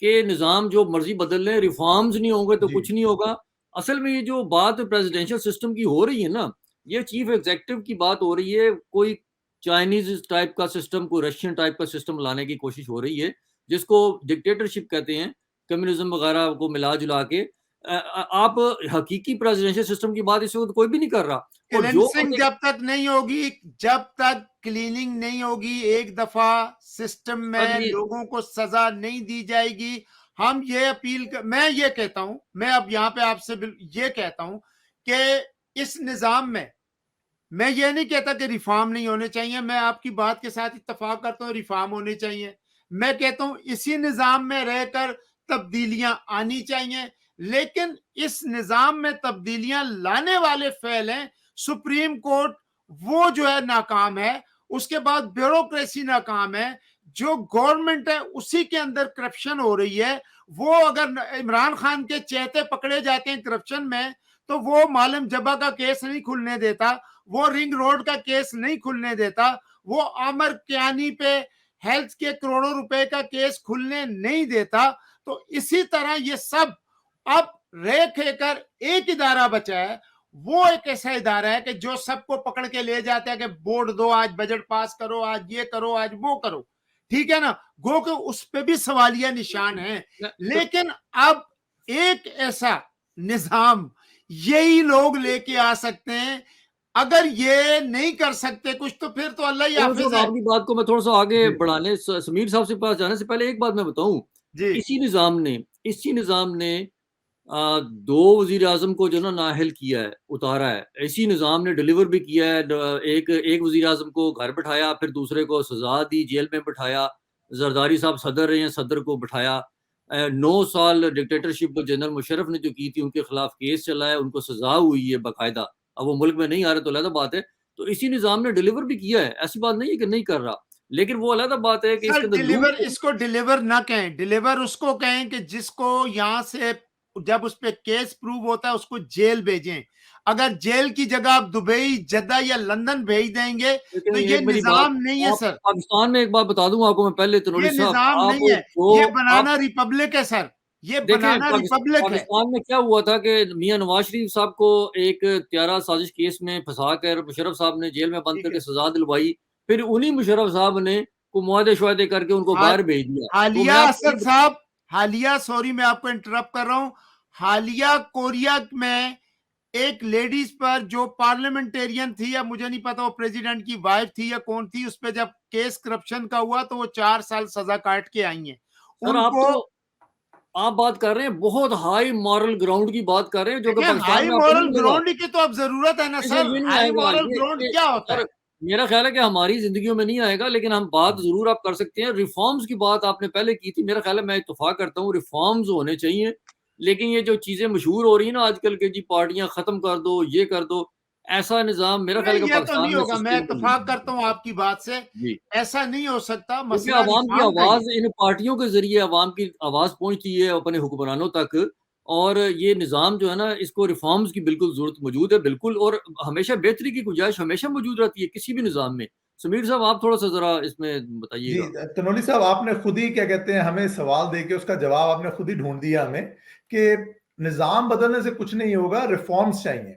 कि निज़ाम जो मर्जी बदल लें, रिफॉर्म्स नहीं होंगे तो जी। कुछ नहीं होगा। असल में ये जो बात प्रेसिडेंशियल सिस्टम की हो रही है ना, ये चीफ एग्जीक्यूटिव की बात हो रही है। कोई चाइनीज टाइप का सिस्टम, कोई रशियन टाइप का सिस्टम लाने की कोशिश हो रही है, जिसको डिक्टेटरशिप कहते हैं, कम्युनिज्म वगैरह को मिला जुला के। आप हकीकी प्रेसिडेंशियल सिस्टम की बात इस वक्त कोई भी नहीं कर रहा। और जो क्लेंसिंग जब तक नहीं होगी, जब तक क्लीनिंग नहीं होगी, एक दफा सिस्टम में ये लोगों को सजा नहीं दी जाएगी। हम ये मैं ये कहता हूं, मैं अब यहाँ पे आपसे ये कहता हूं कि इस निजाम में, मैं ये नहीं कहता कि रिफॉर्म नहीं होने चाहिए, मैं आपकी बात के साथ इत्तेफाक करता हूँ, रिफॉर्म होने चाहिए। मैं कहता हूं इसी निजाम में रहकर तब्दीलियां आनी चाहिए, लेकिन इस निजाम में तब्दीलियां लाने वाले फेल हैं। सुप्रीम कोर्ट वो जो है नाकाम है, उसके बाद ब्यूरोक्रेसी नाकाम है, जो गवर्नमेंट है उसी के अंदर करप्शन हो रही है। वो अगर इमरान खान के चेहते पकड़े जाते हैं करप्शन में, तो वो मालम जबा का केस नहीं खुलने देता, वो रिंग रोड का केस नहीं खुलने देता, वो आमिर कियानी पे हेल्थ के करोड़ों रुपए का केस खुलने नहीं देता। तो इसी तरह ये सब अब रह खेकर एक इदारा बचा है, वो एक ऐसा इदारा है कि जो सबको पकड़ के ले जाता है कि वोट दो, आज बजट पास करो, आज ये करो, आज वो करो, ठीक है ना। गो के उस पे भी सवालिया निशान है। लेकिन अब एक ऐसा निजाम यही लोग लेके आ सकते हैं। अगर ये नहीं कर सकते कुछ, तो फिर तो अल्लाह ही हाफिज है। आपकी बात को मैं थोड़ा सा आगे बढ़ाने, समीर साहब से पास जाने से पहले एक बात मैं बताऊं। जी, इसी निजाम ने 2 वजीर आजम को जो ना नाअहल किया है, उतारा है। इसी निजाम ने डिलीवर भी किया है। एक वजीर आजम को घर बिठाया, फिर दूसरे को सजा दी, जेल में बिठाया। जरदारी साहब सदर रहे हैं, सदर को बिठाया। 9 साल डिक्टेटरशिप जनरल मुशर्रफ ने जो की थी, उनके खिलाफ केस चला है, उनको सजा हुई है बाकायदा। अब वो मुल्क में नहीं आ रहे तो अलग बात है। तो इसी निजाम ने डिलीवर भी किया है, ऐसी बात नहीं है कि नहीं कर रहा। लेकिन वो अलग बात है कि सर इसके अंदर डिलीवर, इसको डिलीवर ना कहें, डिलीवर उसको कहें कि जिसको यहां से जब उस पे केस प्रूव होता है उसको जेल भेजें। अगर जेल की जगह आप दुबई, जद्दा या लंदन भेज देंगे तो ये मेरी बात, निजाम नहीं है सर, पाकिस्तान में एक बात बता दूं आपको मैं पहले, तनोली ये साहब, निजाम आप नहीं है, जो ये आप बनाना रिपब्लिक है सर। ये देखें बनाना रिपब्लिक है। पाकिस्तान में क्या हुआ था कि मियां नवाज शरीफ साहब को एक त्यारा साजिश केस में फंसा कर मुशर्रफ साहब ने जेल में बंद ठीक करके है। सजा दिलवाई, फिर उन्हीं मुशर्रफ साहब ने को मुआहदे शुआहदे करके उनको हाल बाहर भेज दिया। तो हालिया मैं आपको ये असद साहब, हालिया, सॉरी मैं आपको इंटरप्ट कर रहा हूं, हालिया कोरिया में एक लेडीज पर जो पार्लियामेंटेरियन थी, या मुझे नहीं पता वो प्रेसिडेंट की वाइफ थी या कौन थी, उस पर जब केस करप्शन का हुआ तो वो 4 साल सजा काट के आई हैं। सर उनको आप बात कर रहे हैं बहुत हाई मॉरल ग्राउंड की बात कर रहे हैं जो कि देखिए, पाकिस्तान हाई में आपको नहीं मॉरल मिलेगा। ग्राउंड की तो अब जरूरत है ना इसे सर, ये नहीं हाई आएगा मॉरल ग्राउंड क्या होता सर, है? मेरा ख्याल है कि हमारी जिंदगियों में नहीं आएगा, लेकिन हम बात जरूर आप कर सकते हैं। रिफॉर्म्स की बात आपने पहले की थी, मेरा ख्याल है मैं इत्तेफाक करता हूँ, रिफॉर्म्स होने चाहिए। लेकिन ये जो चीजें मशहूर हो रही है ना आजकल के, जी पार्टियां खत्म कर दो, ये कर दो, ऐसा निजाम मेरा ख्याल नहीं, है कि ये तो नहीं पाकिस्तान में होगा, मैं सस्टेनेबल इत्तेफाक करता नहीं हूं आपकी बात से। है। जी, ऐसा नहीं हो सकता, क्योंकि मसला अवाम की रिफॉर्म का ही है। आवाज इन पार्टियों के जरिए अवाम की आवाज पहुंचती है अपने हुक्मरानों तक, और ये निज़ाम जो है ना, इसको रिफॉर्म्स की बिल्कुल ज़रूरत मौजूद है, बिल्कुल। और हमेशा बेहतरी की गुंजाइश हमेशा मौजूद रहती है किसी भी निज़ाम में। समीर साहब आप थोड़ा-सा ज़रा इसमें जी, बताइएगा। तनोली साहब आपने खुद ही क्या कहते हैं हमें सवाल देके उसका जवाब आपने खुद ही ढूंढ दिया हमें कि निजाम बदलने से कुछ नहीं होगा, रिफॉर्म्स चाहिए।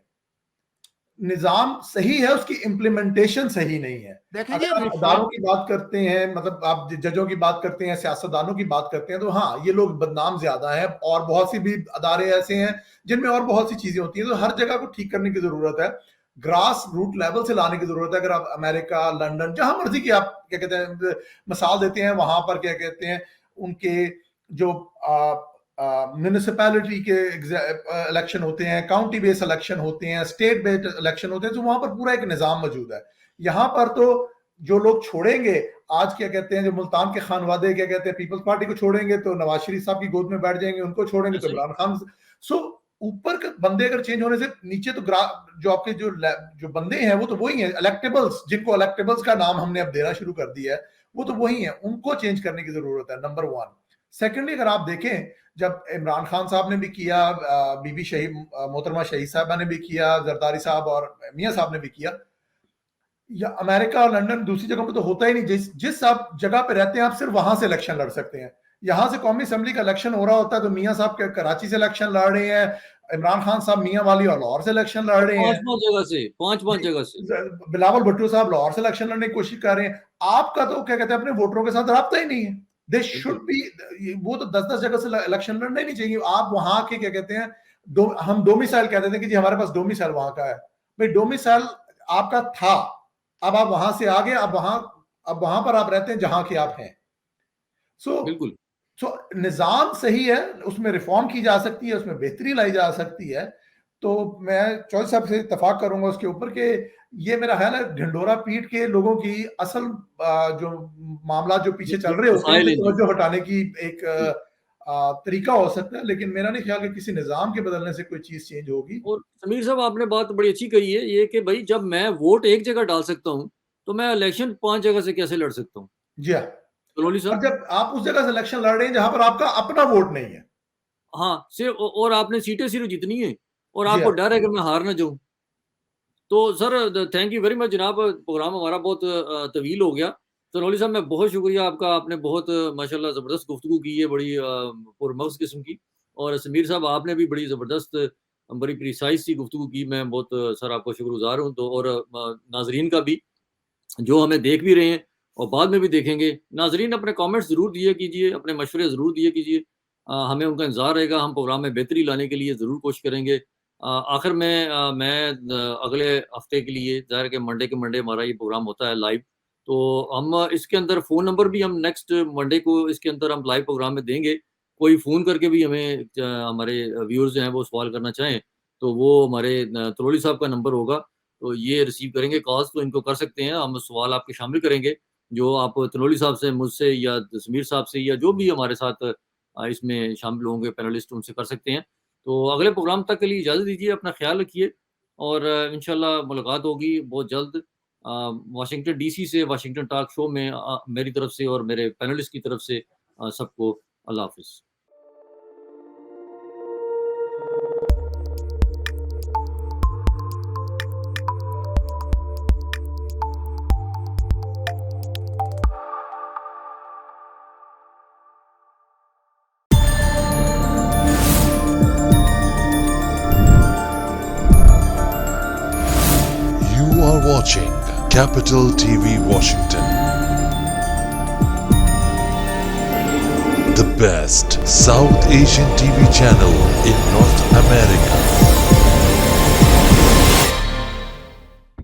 निजाम सही है, उसकी इम्प्लीमेंटेशन सही नहीं है। देखें जी, अगर आप रिफॉर्म अदारों की बात करते हैं, मतलब आप जजों की बात करते हैं, सियासतदानों की बात करते हैं, तो हाँ, ये लोग बदनाम ज्यादा हैं, और बहुत सी भी अदारे ऐसे हैं जिनमें और बहुत सी चीजें होती हैं, तो हर जगह को ठीक करने की जरूरत है, ग्रास रूट लेवल से लाने की जरूरत है। अगर आप अमेरिका, लंदन, जहां मर्जी की आप क्या कहते हैं मिसाल देते हैं, वहां पर क्या कहते हैं उनके जो म्यूनिसिपैलिटी के इलेक्शन होते हैं, काउंटी बेस्ड इलेक्शन होते हैं, स्टेट बेस्ड इलेक्शन होते हैं, तो वहां पर पूरा एक निजाम मौजूद है। यहाँ पर तो जो लोग छोड़ेंगे, आज क्या कहते हैं जो मुल्तान के खानवादे क्या कहते हैं पीपल्स पार्टी को छोड़ेंगे तो नवाज शरीफ साहब की गोद में बैठ जाएंगे, उनको छोड़ेंगे तो ऐसे ही। इमरान खान। सो ऊपर के बंदे अगर चेंज होने से नीचे तो जो आपके जो बंदे हैं वो तो वही हैं, इलेक्टेबल्स, जिनको इलेक्टेबल्स का नाम हमने अब देना शुरू कर दिया है, वो तो वही है, उनको चेंज करने की जरूरत है, नंबर वन। सेकेंडली अगर आप देखें, जब इमरान खान साहब ने भी किया, बीबी शहीद मोहतरमा शहीद साहबा ने भी किया, जरदारी साहब और मियां साहब ने भी किया, या अमेरिका और लंदन दूसरी जगह पे तो होता ही नहीं। जिस आप जगह पे रहते हैं आप सिर्फ वहां से इलेक्शन लड़ सकते हैं। यहां से कौमी असेंबली का इलेक्शन हो रहा होता है तो मियां साहब कराची से इलेक्शन लड़ रहे हैं, इमरान खान साहब मियां वाली और लाहौर से इलेक्शन लड़ रहे हैं, 5-5 जगह से, 5-5 जगह से। बिलावल भुट्टो साहब लाहौर से इलेक्शन लड़ने की कोशिश कर रहे हैं। आपका तो क्या कहते हैं अपने वोटरों के साथ रब्ता ही नहीं है। दे शुड बिल्कुल, बी, वो तो 10-10 जगह से इलेक्शन लड़ना ही नहीं चाहिए। आप वहां के क्या कहते हैं हम डोमिसाइल कहते थे कि जी हमारे पास डोमिसाइल वहां का है, भाई डोमिसाइल आपका था, अब आप वहां से आ गए, अब वहां पर आप रहते हैं जहां के आप हैं। सो बिल्कुल। सो निजाम सही है, उसमें रिफॉर्म की जा सकती है, उसमें बेहतरी लाई जा सकती है। तो मैं चौधरी साहब से इतफाक करूंगा उसके ऊपर कि ये मेरा ख्याल है ढिंडोरा पीट के लोगों की असल जो मामला जो पीछे चल रहे होते हैं मसाइल उनसे हैं जी। तवज्जो हटाने की एक जी। तरीका हो सकता है, लेकिन मेरा नहीं ख्याल कि किसी निजाम के बदलने से कोई चीज चेंज होगी। और समीर साहब आपने बात बड़ी अच्छी कही है, ये कि भाई जब मैं वोट एक जगह डाल सकता हूँ, तो मैं इलेक्शन 5 जगह से कैसे लड़ सकता हूँ? जी हाँ। कलोनी और साहब? जब आप उस जगह से इलेक्शन लड़ रहे हैं जहां पर आपका अपना वोट नहीं है। हाँ, सिर्फ और आपने सीटें सिर्फ जितनी है और जी आपको हाँ। डर है कि मैं हार ना जाऊँ। तो sir thank you very much जनाब, प्रोग्राम हमारा बहुत तवील हो गया। तो नौली साहब मैं बहुत शुक्रिया आपका, आपने बहुत माशाल्लाह ज़बरदस्त गुफ्तगू की है, बड़ी पुरमग़ज़ किस्म की। और समीर साहब आपने भी बड़ी ज़बरदस्त बड़ी प्रिसाइज़ सी गुफ्तगू की। मैं बहुत सर आपका शुक्रगुज़ार हूँ। तो और नाज़रीन का भी, जो हमें देख भी रहे हैं और बाद में भी देखेंगे। नाज़रीन अपने कमेंट्स ज़रूर दिया कीजिए, अपने मशवरे ज़रूर दिया कीजिए। हमें उनका इंतज़ार रहेगा, हम प्रोग्राम में बेहतरी लाने के लिए ज़रूर कोशिश करेंगे। आखिर में मैं अगले हफ़्ते के लिए, ज़ाहिर है कि मंडे के मंडे हमारा ये प्रोग्राम होता है लाइव, तो हम इसके अंदर फ़ोन नंबर भी हम नेक्स्ट मंडे को इसके अंदर हम लाइव प्रोग्राम में देंगे। कोई फ़ोन करके भी हमें हमारे व्यूअर्स जो हैं वो सवाल करना चाहें, तो वो हमारे तरोड़ी साहब का नंबर होगा, तो ये रिसीव करेंगे कॉल्स, तो इनको कर सकते हैं। हम सवाल आपके शामिल करेंगे, जो आप तनोली साहब से, मुझसे या जसमीर साहब से, या जो भी हमारे साथ इसमें शामिल होंगे पैनलिस्ट, उनसे कर सकते हैं। तो अगले प्रोग्राम तक के लिए इजाज़त दीजिए, अपना ख़्याल रखिए और इंशाल्लाह मुलाकात होगी बहुत जल्द वाशिंगटन डीसी से, वाशिंगटन टॉक शो में मेरी तरफ से और मेरे पैनलिस्ट की तरफ से सबको अल्लाह हाफ़िज़। are watching Capital TV Washington, the best South Asian TV channel in North America.